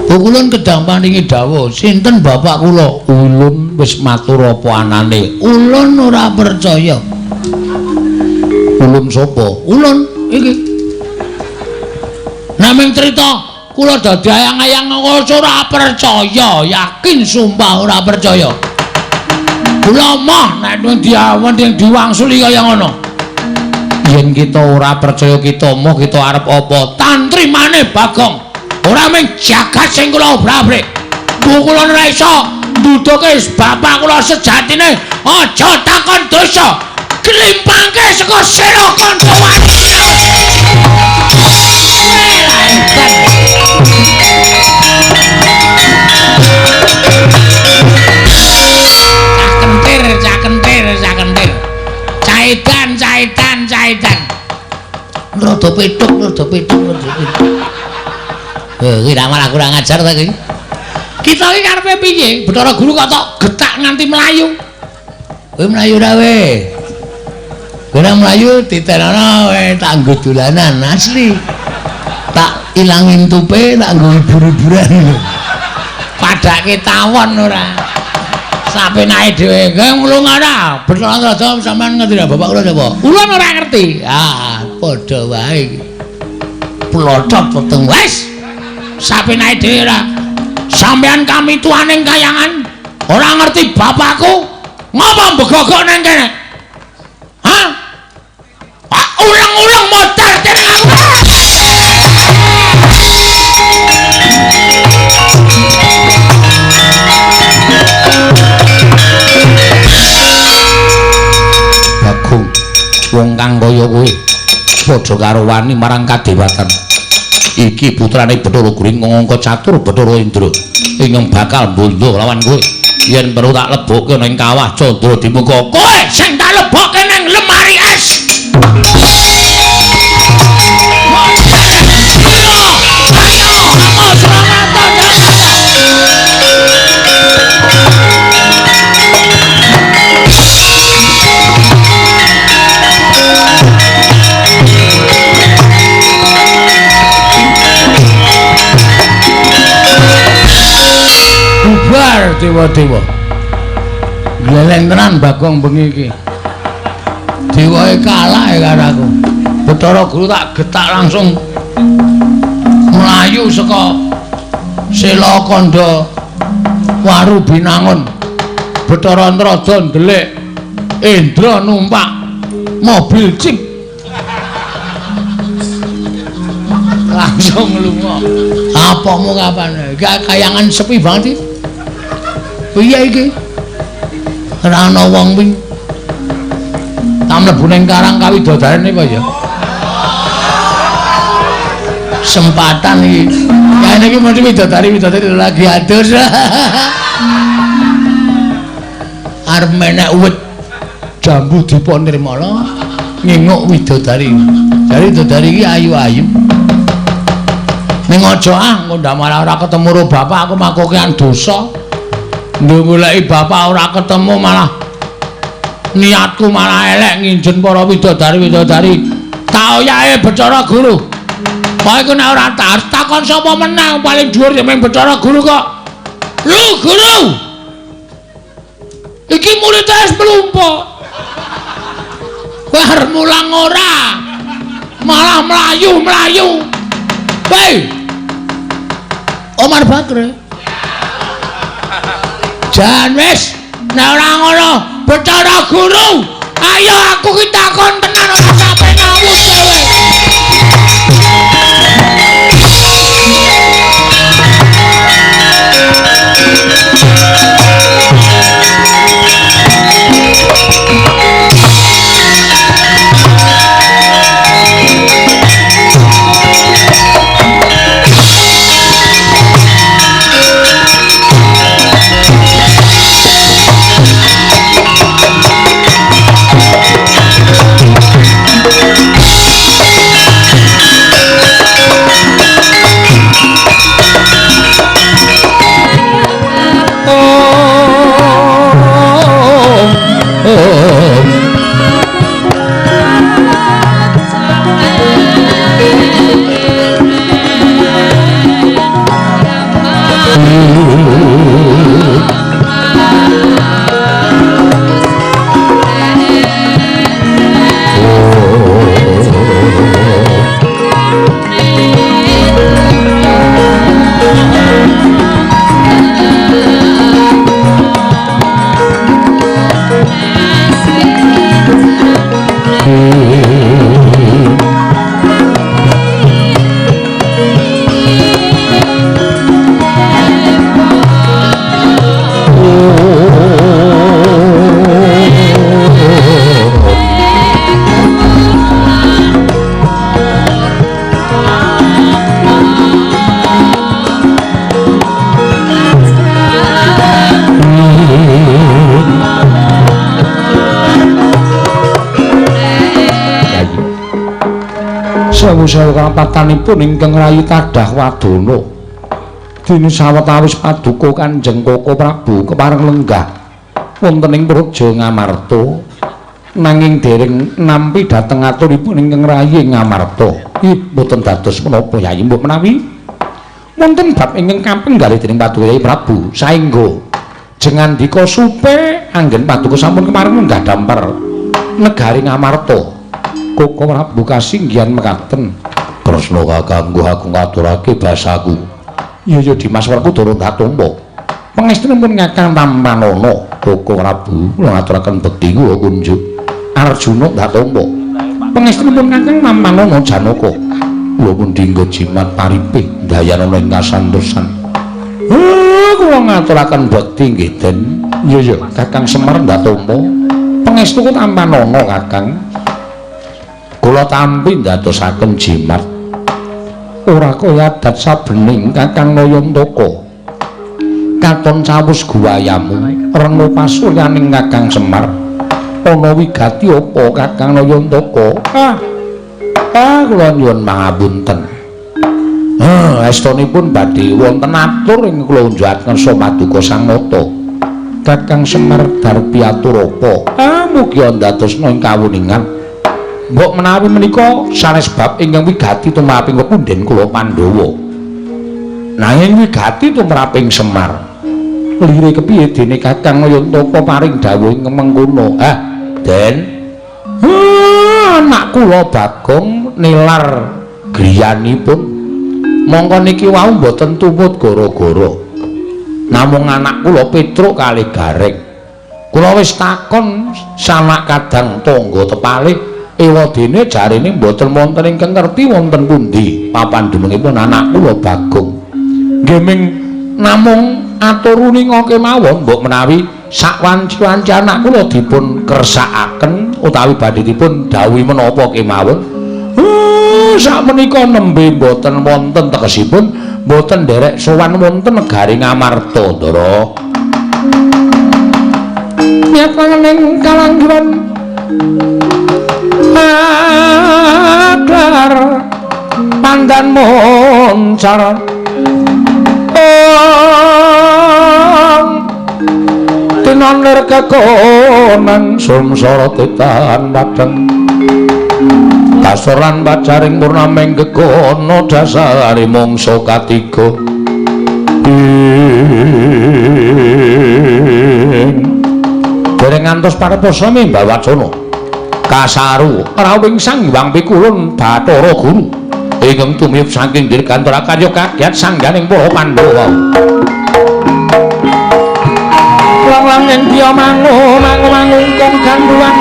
Bu Kulun kedang paringi dawuh, sinten bapak kula? Ulun wis matur apa anane. Ulun ora percaya. Ulun sapa? Ulun iki. Naming cerita kula dadi ayang-ayang ora percaya, yakin sumpah ora percaya. Kula mah nek diawan yang diwangsuli kaya ngono. Yen kita ora percaya kita moh kita arep apa? Tantrimane Bagong. Ora mung jagat sing kula obrak-abrik. Kula ora iso nduduke bapak kula sejatine aja takon dosa. Klimpangke saka sira kanca wani. Caitan. Rada petuk. Kuwi ra malah kurang ajar ta kuwi. Kita iki karepe piye? Bathara Guru kok tok getak nganti melayu. Kowe melayu ra we? Kowe melayu ditenono we tak nggo dolanan asli. Tak ilangin tupe tak nggo hibur-hiburan. Padake tawon ora. Sapenake dhewe nglung ora. Bathara Raja sampean ngerti ra Bapak kula sapa? Kula ora ngerti. Ah, padha wae iki. Plodhot peteng wis. Sapenake dhewe ora. Sampean kami tuaning kayangan ora ngerti bapakku ngapa mbegogok nang kene. Hah? Ulang-ulang modar dening aku. Bagong wong kang kaya kowe padha karo wani marang kadewatan. Iki putrane Bathara Guring ngangka catur Bathara Indra ingkang bakal bondo lawan kowe. Yen perlu tak lebokke ning kawah Candra Dimuka. Kowe sing tak lebokke ning lemari es. Dewa-dewa gleleng tenan Bagong bengi iki. Dewae kalah karo aku. Bathara Guru tak getak langsung mlayu saka Sela Kandha Waru Binangun. Bathara Antrada ndelik Indra numpak mobil jeep langsung lunga. Apamu kapan? Kayangan sepi banget iki. Piye iki? Ora ana wong ping. Tak mlebu ning Karang Kawidodaren apa ya? Sempatan iki. Ya niki mesti widodari lagi adus. Arep menek uwit jambu Dipa Nirmala nginguk widodari. Jare widodari iki ayu-ayu. Ning aja engko ndak malah ora ketemu karo bapak aku makokean dosa. Nduk goleki bapak ora ketemu malah niatku malah elek nginjen para widodari-widodari. Kaoyahe Bathara Guru. Kowe iku nek ora takon sapa menang paling dhuwur ya mung Bathara Guru kok. Lho Guru. Iki murid wis mlumpa. Kowe arep mulang ora? Malah mlayu-mlayu. Hei. Omar Bakre. Jan wis nek ora ngono Bathara Guru ayo aku ki takon tenan ora sampe ngawur dhewe. sewu-sewu karapatanipun ingkang rayi tadah wadana. Dene sawetawis paduka Kanjeng Koko Prabu kepareng lenggah wonten ing Praja Ngamarta nanging dereng nampi dhateng aturipun ingkang rayi Ngamarta. Boten dados menapa Yayi mbok menawi wonten bab ingkang kapenggalih dening paduka Yayi Prabu saengga jengandika supe anggen paduka sampun kepareng lenggah damper negari Ngamarta. Koko Prabu kasinggihan mekaten. Tresna kakangku aku ngaturake basaku. Iya Dimas Werkudara Datumpa. Pangestunipun Kakang Tampanana. Koko Prabu kula ngaturaken bekti kula kunjuk. Arjuna Datumpa. Pangestunipun Kakang Tampanana Janaka. Kula pun dinggo jimat paripih dayanana ing kasantosan. Kula ngaturaken bekti nggih Den. Iya Kakang Semar Datumpa. Pangestuku Tampanana Kakang. Kula tampi ndadosaken jimat ora kaya adat sabening Kakang Nayantaka katon cawus guwayamu renga pasuryaning Kakang Semar ana wigati apa Kakang Nayantaka kula nyuwun pangapunten estunipun badhe wonten atur ing kula unjukaken Paduka Sang Nata Kakang Semar Darpi aturapa mugi ndadosna ing kawuningan. Mbok menawi menika sanes bab ingkang wigati tumraping pepundhen kula Pandhawa. Nanging wigati tumraping Semar. Lire kepiye dene Kakang Nayantaka paring dawuh ing mengkono? Den. Anak kula Bagong nilar griyanipun. Mongko niki wau mboten tumut gara-gara. Namung anak kula Petruk kalih Gareng. Kula wis takon sanak kadang tangga tepalih ewadene jarine mboten wonten ingkang ngerti wonten pundi papan dunungipun anak kula Bagong. Nggih ming namung atur uninga kemawon mbok menawi sawanci-wanci anak kula dipun kersakaken utawi badhe dipun dawuhi menapa kemawon. Sakmenika nembe mboten wonten tegesipun mboten nderek sowan wonten negari Ngamarta Ndara. Nyatanganing kalangguran Aklar pandan moncar Tinoner kekonan sumsara tetan padang Kasoran bacaring purnameng kekono dasari mongso katiga Dereng ngantos pareposo Mbah Wacana Kasaru rawing Sang Hyang Pikulun Bathara Guru ingkang tumiyup saking Dirgantara kaya kagiat sangganing para Pandhawa. Lang-lang ing dia mangu-mangu kang ganduan.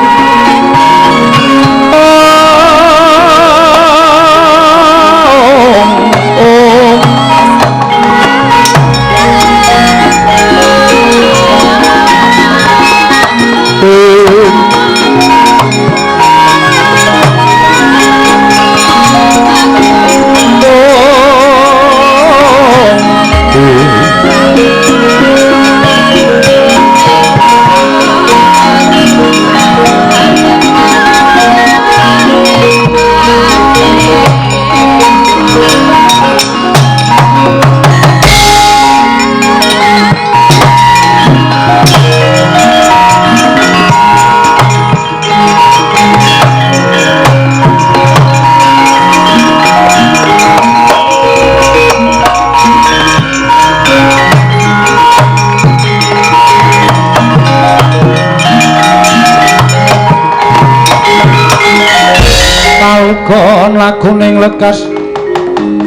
Kon laguning lekas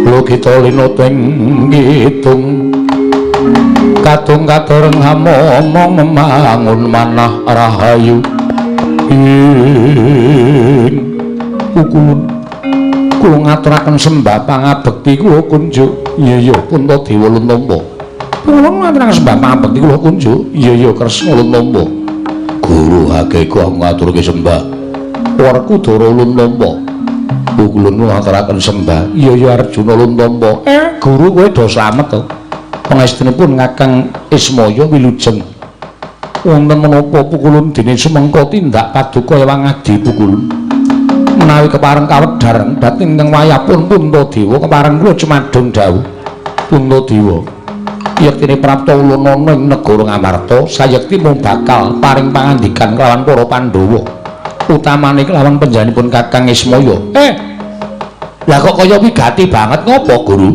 logita linuting ngitung kadung kadereng hamomong memangun manah rahayu ukulun kula ngaturaken sembah pangabekti kula kunjuk iya punta dewa luntompa kula ngaturaken sembah pangabekti kula kunjuk iya Kresna luntompa guru hageku aku ngaturke sembah Werkudara luntompa Kulun ngaturaken sembah iya Arjuna luntompa guru kowe do slamet to pangestunipun Kakang Ismaya wilujeng wonten menapa pukulun dene sumengko tindak paduka ewang adi pukulun menawi kepareng kawedhar dhateng ingkang wayahipun Puntadewa kepareng kula cumadung dawuh Puntadewa yektine prapta ulun ana ing negara Ngamarta sayekti mung bakal paring pangandikan kelawan para Pandhawa utamane kelawan panjenenganipun Kakang Ismaya lah kok kaya wigati banget ngopo Guru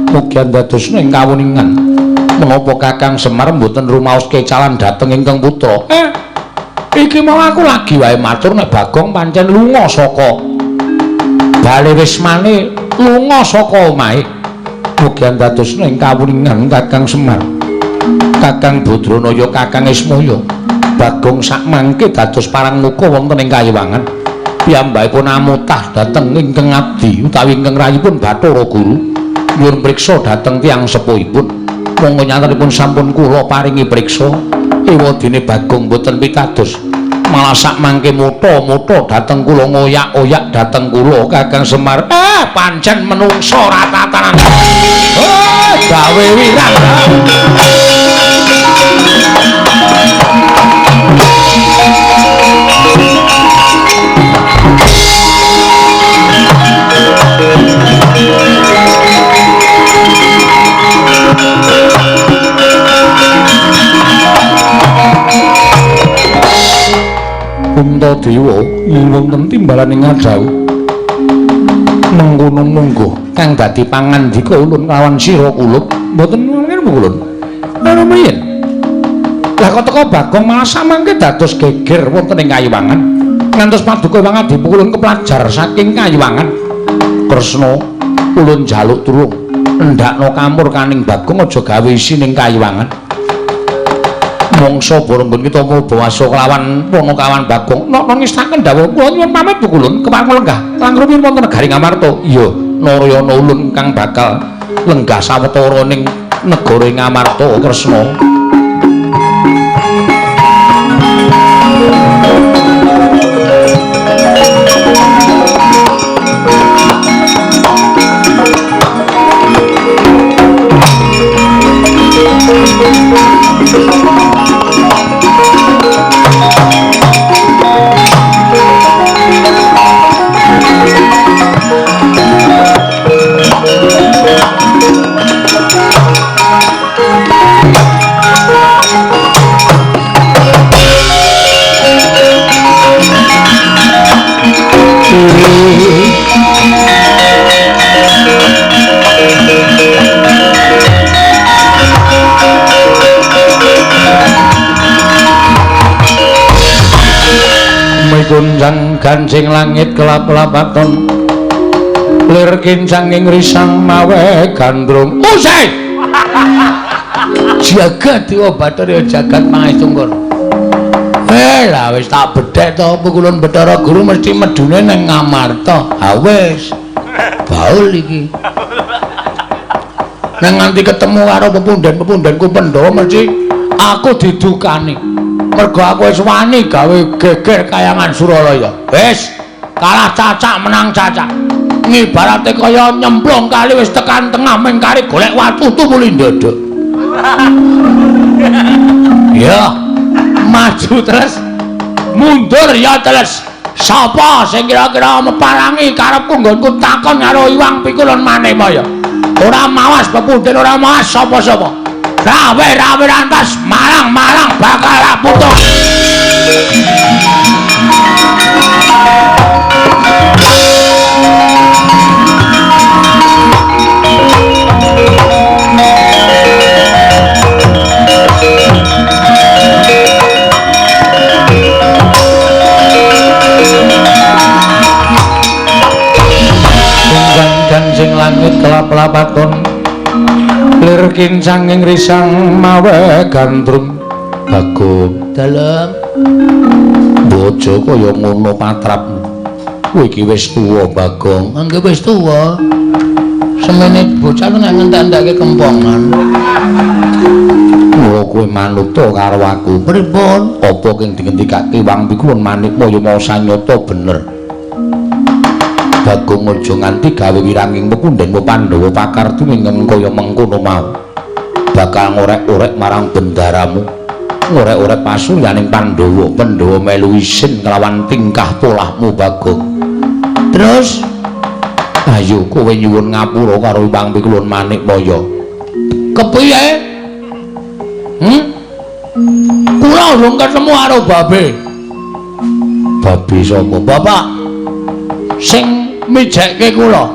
mugi andadosna ing kawuningan menapa Kakang Semar mboten rumaos kecalan dhateng ingkang putra iki mau aku lagi wae matur nek Bagong pancen lunga saka bale wismane lunga saka omahe mugi andadosna ing kawuningan Kakang Semar Kakang Badranaya Kakang Ismaya Bagong sak mangke dados parang muka wonten ing Kayiwangan piyambakipun amutah dhateng ingkang abdi utawi ingkang rayipun Bathara Guru nyuwun priksa dhateng tiyang sepuhipun monggo nyantenipun sampun kula paringi priksa ewadene Bagong boten pitados malah sak mangke muta-muta dhateng kula ngoyak-oyak dhateng kula Kakang Semar pancen menungso ra tatanan gawe wirang Puntadewa wonten timbalan ing Ngadawu mengkono monggo kang dadi pangandika ulun kelawan sira kulup mboten ngene ulun ana mriyen lah kok teko Bagong malah samangke dados geger wonten ing Kayiwangan ngantos paduka pangandika ulun keplajar saking Kayiwangan Kresna ulun jaluk tulung ndakno kamur kaning Bagong aja gawe isin ing Kayiwangan mongso boronipun kita mulbawasa kelawan pono kawan Bagong nok ngestaken dawuh kula nyuwun pamit Bu Kulun kepareng lenggah langkung wonten negari Ngamarta iya Narayana ulun kang bakal lenggah sawetara ning negara Ngamarta Kresna kunjang gancing langit kelap-kelapaton lir kincang ing risang mawe gandrung usai jagat dewa Bathara jagat pangaitungkon lah wis tak bedhek to Kulun Bathara Guru mesti medune ning Ngamarta ha wis baul iki nang nganti ketemu karo pepundhen-pepundhenku Pandhawa mesti aku didukani mergo aku wis wani gawe geger Kayangan Suralaya. Wis, kalah cacak menang cacak. Ngibarate kaya nyemplung kali wis tekan tengah ming kari golek watu tumuli ndodok. Ya, maju terus. Mundur ya terus. Sapa sing kira-kira meparangi karepku nggonku takon karo Iwang Pikulun Manemaya. Ora mawas pepundhen, ora mawas sapa-sapa. Rawe rantas marang bakal raputung Gancing langit kelap-kelapaton lir kincang ing risang mawe gandrung Bagong dalem bojo kaya ngono patrapmu kowe iki wis tuwa Bagong anggap wis tuwa semene bocah nek ngentek-enteke kempongan kowe manut to karo aku pripun apa kang dingendikake Iwang Pikulun Manikmaya mau sanyata bener Bagong aja nganti gawe wiranging pepundhen Pandhawa pakarti ingkang kaya mengkono mau bakal ngorek-orek marang bendaramu ngorek-orek pasuryaning Pandhawa melu isin kelawan tingkah polahmu Bagong Terus ayo kowe nyuwun ngapura karo Bang Pikulun Manikmaya. Kepiye? Kula urung ketemu karo babe. Babe sapa? Bapak sing mijekke kula.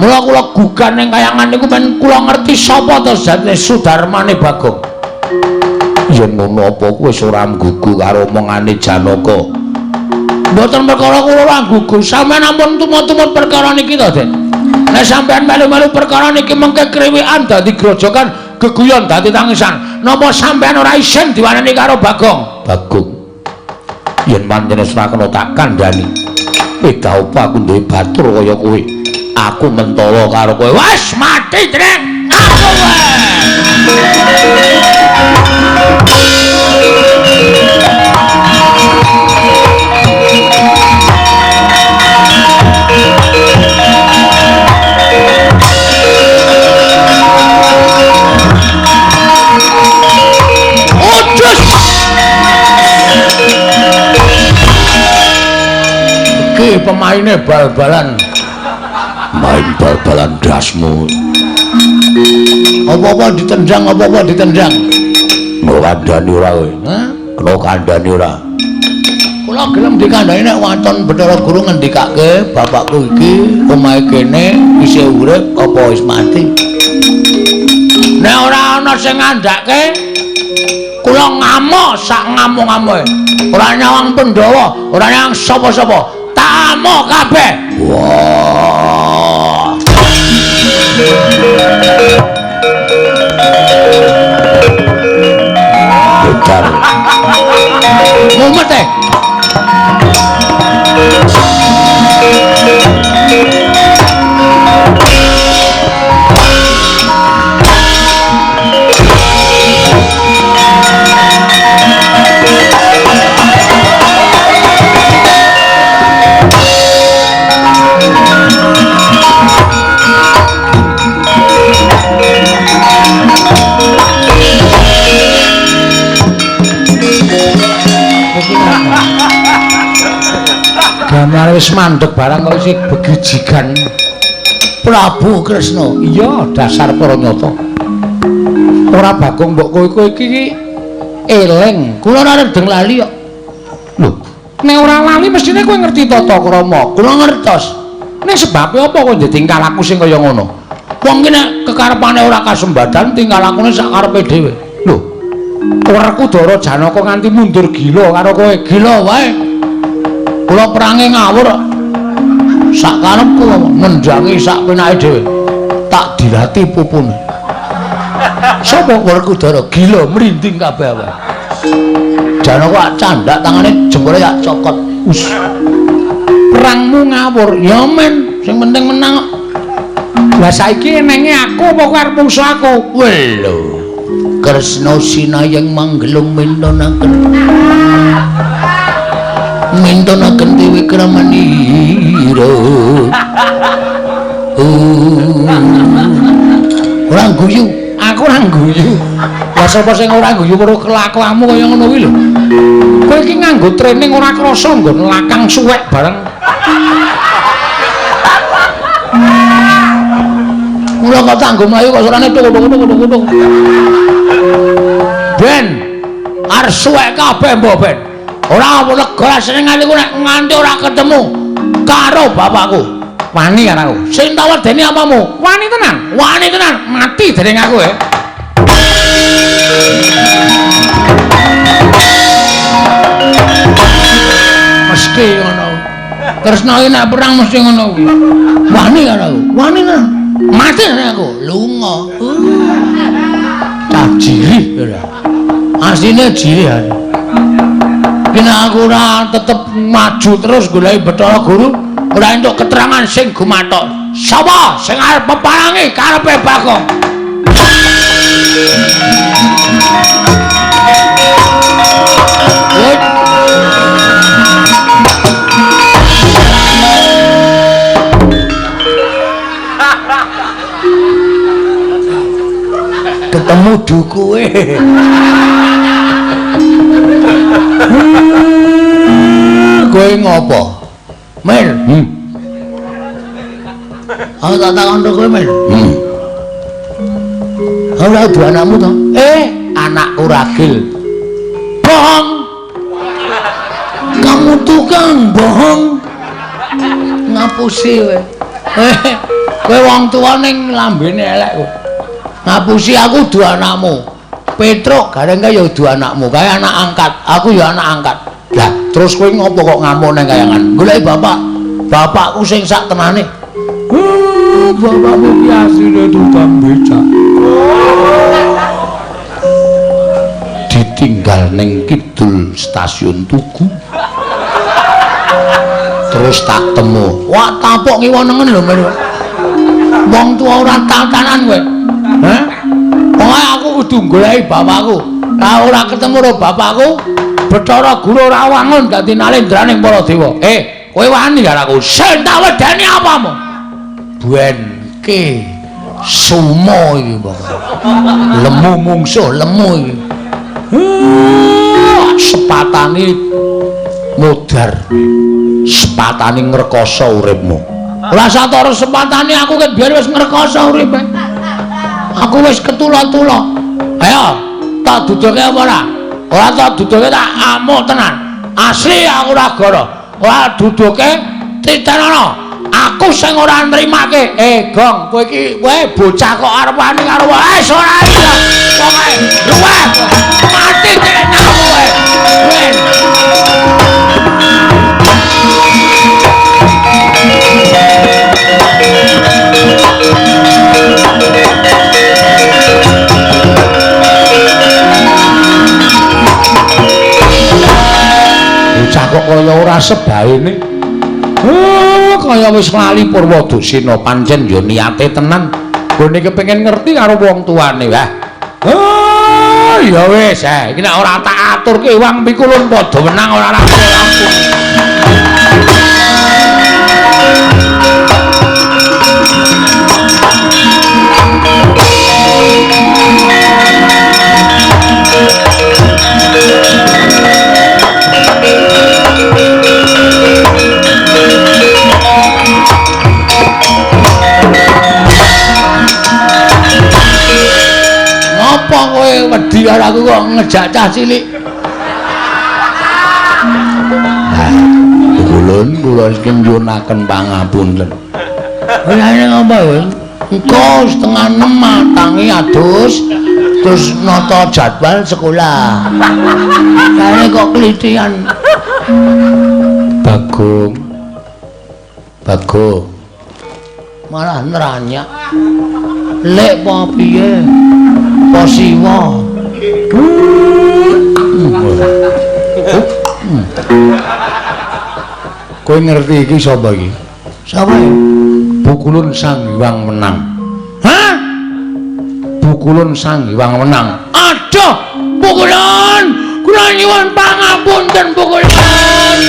Mula kula gugan ning kayangan niku men kula ngerti sapa to jane Sudarmane Bagong. Yen ngono apa kowe ora nggugu karo omongane Janaka? Mboten perkara kula ora nggugu, sampeyan ampun tumut-tumut perkara niki to, Den. Nek sampeyan melu-melu perkara niki mengke kriwikan dadi grojogan, geguyon dadi tangisan. Napa sampeyan ora isin diwaneni karo Bagong? Bagong. Yen pancen ora kena tak kandhani. Beda apa aku duwe batur kaya kowe. Aku mentala karo kowe. Wes mati, Den. Aku iki pemaine bal-balan. Main bal-balan dasmu. Apa-apa ditendang, apa-apa ditendang. Ora kandhani ora kowe. Hah? Kena kandhani ora. Kula gelem dikandhani nek wonten Bathara Guru ngendikake bapakku iki omahe kene isih urip apa wis mati. Nek ora ana sing ngandhake kula ngamuk sak ngamuk-ngamuke. Ora nyawang Pandhawa, ora nyawang sapa-sapa. Tak amuk kabeh. Wah. Betar. Mumet. Gamane wis mandeg barang kok isih begijigan. Prabu Kresna. Iya, dasar para nyata. Ora Bagong mbok kowe iki eling. Kula ora redeng lali kok. Lho, nek ora lali mestine kowe ngerti tata krama. Kula ngertos. Nek sebabe apa kowe tingkah laku sing kaya ngono? Wong ki nek kekarepane ora kasembadan tingkah lakune sak karepe dhewe. Lho, Werkudara Janaka nganti mundur gila karo kowe. Gila wae. Kula perange ngawur sak karepku nendangi sak penake dhewe. Tak dilati pupune. Sapa Werkudara gila merinding kabeh wae. Janaka candak tangane jempole tak cokot. Us. Perangmu ngawur ya men, sing penting menang. Lah saiki enenge aku apa kowe arep mungsuh aku? Lho. Kresna sinayang manggelung mintonaken. Mintonaken dewe kramanira. Ora guyu, Aku ora guyu. Lah sapa sing ora guyu karo kelakuanmu kaya ngono kuwi lho. Kowe iki nganggo training ora krasa nggon lakang suwek bareng. Mula kok tanggo mlayu kok sorane tuk-tuk. Ben, arep suwek kabeh mbok Ben. Ora apa lega senengane ku nek nganti ora ketemu karo bapakku. Wani karo aku. Sing tak wedeni apamu? Wani tenan. Wani tenan, mati dening aku ya. Mesti ngono. Kresna iki nek perang mesti ngono kuwi. Wani karo aku. Wani tenan. Mati dening aku. Lunga. Tak jiri ora. Asline jiri ya. Kena aku ora tetep maju terus goleki Bathara Guru, ora entuk keterangan sing gumathok. Sapa sing arep peparangi karepe Bagong? Ketemu dukuwe. Kowe ngopo? Mel. Aku tak takon kowe men. Ora duwe anakmu to? Anakku Ragil. Bohong. Kamu tukang bohong. Ngapusi kowe. Kowe wong tuwa ning lambene elek kowe. Ngapusi aku duwe anakmu. Petruk gareng kaya duwe anakmu, kaya anak angkat. Aku ya anak angkat. Lah, terus kowe ngopo kok ngamuk nang kayangan? Golek bapak. Bapakku sing sak tenane. Bapakmu ki asline tukang becak. Ditinggal ning kidul stasiun Tugu. Terus tak temu. Wah, tapok ngiwonengen lho men. Wong tuwa ora tatanan kowe. Hah? Pokoke aku kudu goleki bapakku. Lah ora ketemu karo bapakku, Bathara Guru ora wangun dadi nalendraning para dewa. Kowe wani karo aku. Sing tak wedeni apamu? Buenke sumo iki, Bapak. Lemu mungsuh, lemu iki. Sepatane mudhar. Sepatane ngrekoso uripmu. Ora satara sepatane aku ket biyen wis ngrekoso uripe. Aku wis ketula-tula. Ayo, tak duduke apa ora? Ora tak duduke tak amuk tenan. Asli aku ora goro. Ora duduke titenono. Aku sing ora nrimake. Gong, kowe iki bocah kok arep wani karo ora iya. Pokoke luwih mati tenan kowe. Bocah kok kaya ora sebaene. Kaya wis lali Purwadasena pancen ya niate tenan gone kepengin ngerti karo wong tuane wah. Ya wis iki nek ora tak aturke wong pikulun padha menang ora rampung. Apa kowe wedi karo aku kok ngejak cah cilik? Kula iki nyuwunaken pangapunten. Ora ngapa kowe? Engko setengah 6 matangi adus terus nata jadwal sekolah. Kare kok klitian. Bagong. Malah neranyak. Lek apa piye? Posiwa. Kowe ngerti iki sapa iki? Sapa iki? Bukulun Sang Hyang Wenang. Hah? Bukulun Sang Hyang Wenang. Aduh, Bukulun. Kula nyuwun pangapunten Bukulun.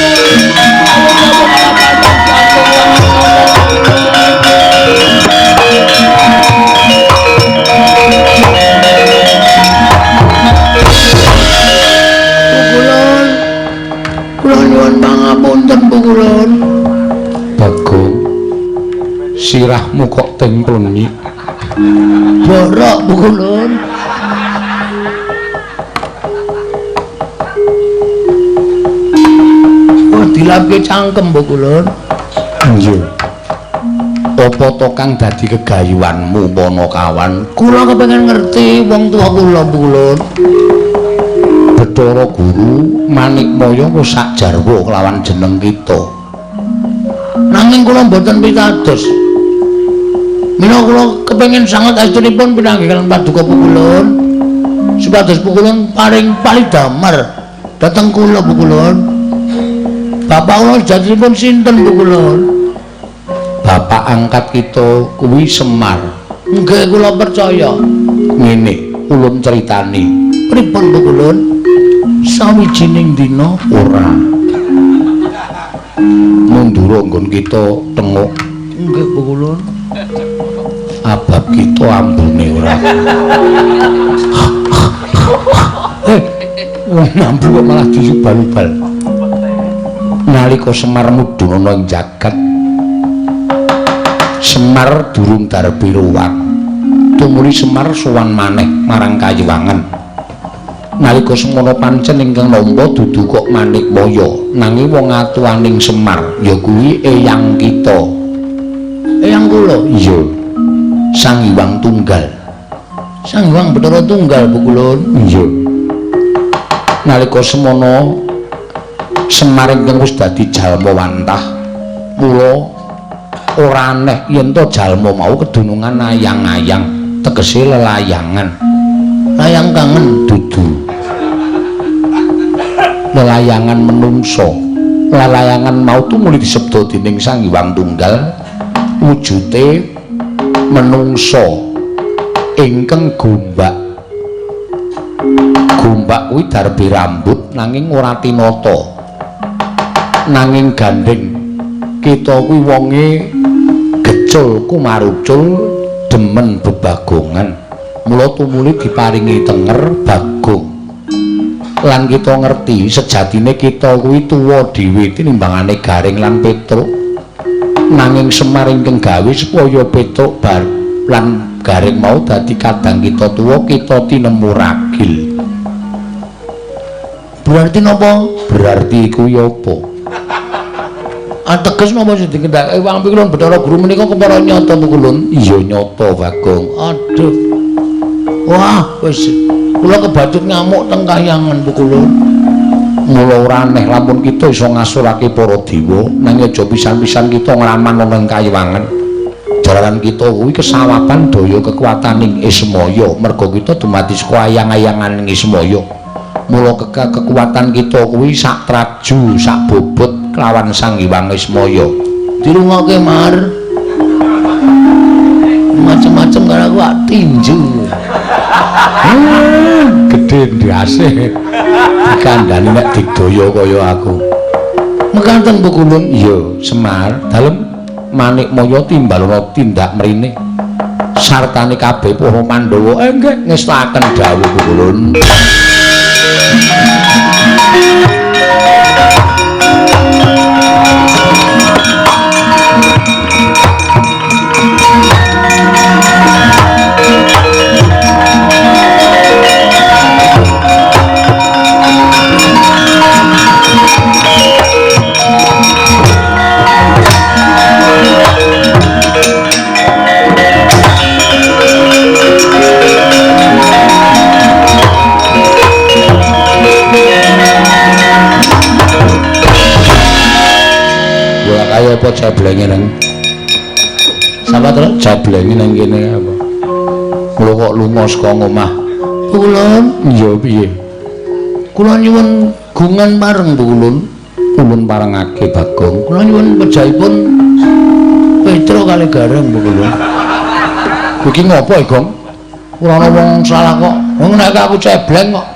Pangapunten Bukulun. Bagong. Sirahmu kok templunyi. Borok Bukulun. Oh, dilapke cangkem Bukulun. Nggih. Apa to kang dadi kegayuhanmu Panakawan? Kula kepengin ngerti wong tuwa kula Bukulun. Bathara Guru Manikmaya wis sak jarwa kelawan jeneng kita. Nanging kula mboten pitados. Mila kula kepengin sanget astunipun pinanggih kaliyan Paduka Pukulun. Supados Pukulun paring palidamar dhateng kula Pukulun. Bapak kula jatinipun sinten Pukulun? Bapak angkat kita kuwi Semar. Nggih kula percaya. Ngene, ulun critani. Pripun Pukulun? Sawijining dina ora mundura nggon kita tengok. Nggih Pukulun. Abab kita ambune ora. Wong mampu kok malah disubal-ubal. Nalika Semar mudhun ana ing jagat Semar durung darbi ruwat. Tumuli Semar sowan maneh marang Kayiwangan. Nalika semono pancen ingkang nampa dudu kok Manikmaya, nanging wong atuwaning Semar ya kuwi eyang kita. Eyang kula? Iya. Sang Hyang Tunggal. Sang Hyang Bathara Tunggal Bu Kulon? Iya. Nalika semono Semar ingkang wis dadi jalma wantah, mula ora aneh yen to jalma mau kedunungan ayang-ayang, tegese lelayangan. Layang kangen dudu. Lelayangan menungso. Lelayangan mau tumuli disebda dening Sang Hyang Tunggal wujute menungso ingkang gombak. Gombak kuwi darbe rambut nanging ora tinata. Nanging gandeng. Kita kuwi wonge gecul kumarucul demen bebagongan. Mula tumuli diparingi tenger Bagong. Lan kita ngerti sejatine kita kuwi tuwa dhewe tinimbangane Garing lan Petruk. Nanging Semar ingkang gawe supaya Petruk bar lan Garing mau dadi kadang kita tuwa, kita tinemu ragil. Berarti napa? Berarti kuwi apa? Ateges napa sing dikendhake Wang Pikulun Bathara Guru menika kepara nyata Bu Kulun? Iya nyata Bagong. Aduh. Wah, wis kula kebacut ngamuk teng Kahyangan Bu Kulun. Mula ora aneh lamun kita iso ngasurake para dewa, nanging aja pisan-pisan kita nglaman ana ing Kayiwangan. Jalaran kita kuwi kesawapan daya kekuwataning Ismaya, merga kita dumadi saka ayang-ayangan Ismaya. Mula kekuatan kita kuwi sak traju, sak bobot kelawan Sang Hyang Ismaya. Dirungokke Mar. Macem-macem karo aku tinju. Gedhe ndase. Dikandhani nek digdaya kaya aku. Mekaten Bu Kulun? Iya, Semar. Dalem Manikmaya timbalana tindak mrene. Sartane kabeh para Pandhawa nggih ngestaken dawuh Bu Kulun. Kaya apa jablenge nang? Sapa terus jablenge nang kene apa? Kula kok lunga saka omah. Kulon? Iya piye? Kula nyuwun gungan bareng Bu Kulun. Kulun parengake Bagong. Kula nyuwun pejahipun Petruk kali Gareng Bu Kulun. Iki ngopo Gong? Ora ana wong salah kok. Wong nek aku cebleng kok.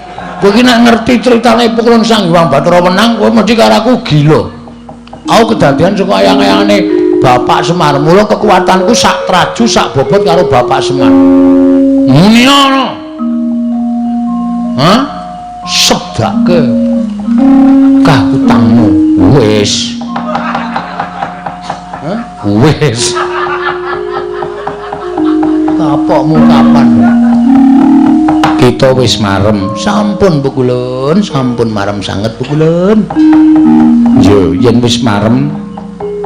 Kowe iki nek ngerti critane Pukulun Sang Hyang Bathara Wenang, kowe mesti karo aku gila. Aku kedadian saka ayang-ayangane Bapak Semar, mula kekuatanku sak traju sak bobot karo Bapak Semar. Muni ngono. Hah? Sebdake kahutangmu. Wis. Hah? Wis. Kapokmu kapan? Kita wis marem. Sampun Bu Kulun, sampun marem sanget Bu Kulun. Yo, yen wis marem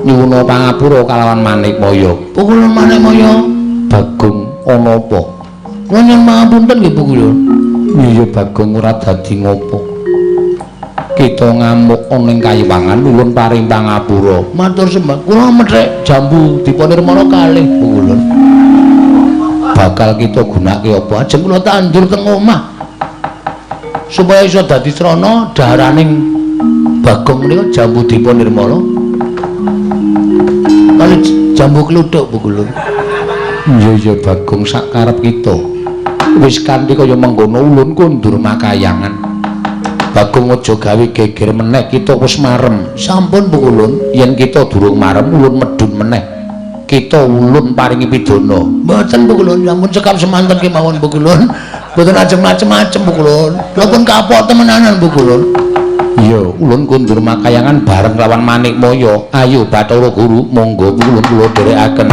nyuwun pangapura kalawan Manikmaya. Bu Kulun Manikmaya, Bagong ana apa? Kula nyuwun pangapunten nggih Bu Kulun. Iya Bagong ora dadi ngopo. Kita ngamuk ana ing Kayiwangan nuwun paring pangapura. Matur sembah. Kula methek jambu dipunirmana kalih Bu Kulun. Bakal kita gunake apa? Ajeng kula tandur teng omah. Supaya iso dadi srana daharaning Bagong menika jambu dipunirmala. Kali jambu kluthuk Bu Kulun. Iya Bagong sak karep kita. Wis kanthi kaya mengkono ulun kundur makayangan. Bagong aja gawe geger meneh, kita wis marem. Sampun Bu Kulun, yen kita durung marem ulun medun meneh. Kita ulun paringi pidana. Mboten Bu Kulun, sampun cekap semanten kemawon Bu Kulun. Mboten ajeng macem-macem Bu Kulun. Kula pun kapok temenanan Bu Kulun. Iya, ulun kundur makayangan bareng lawan Manikmaya. Ayo Bathara Guru, monggo ulun kula dherekaken.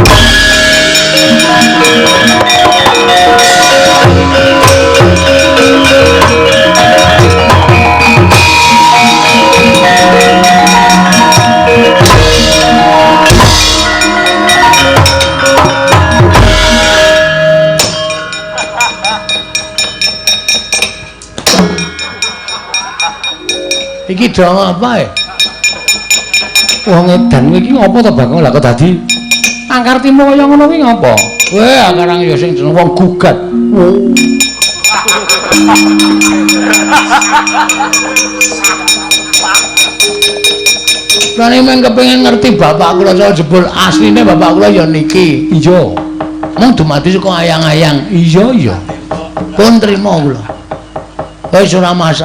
Iki drama apa ya? Wong edan iki ngopo to Bakung? Lah kok dadi angkar timo kaya ngono kuwi ngopo? Kowe angkarang ya sing jeneng wong gugat. Lah nek men kepengin ngerti bapak kula soal jebul asline bapak kula ya niki. Iya. Mung dumadi saka ayang-ayang. Iya iya. Pun trima kula. Wis ora masalah.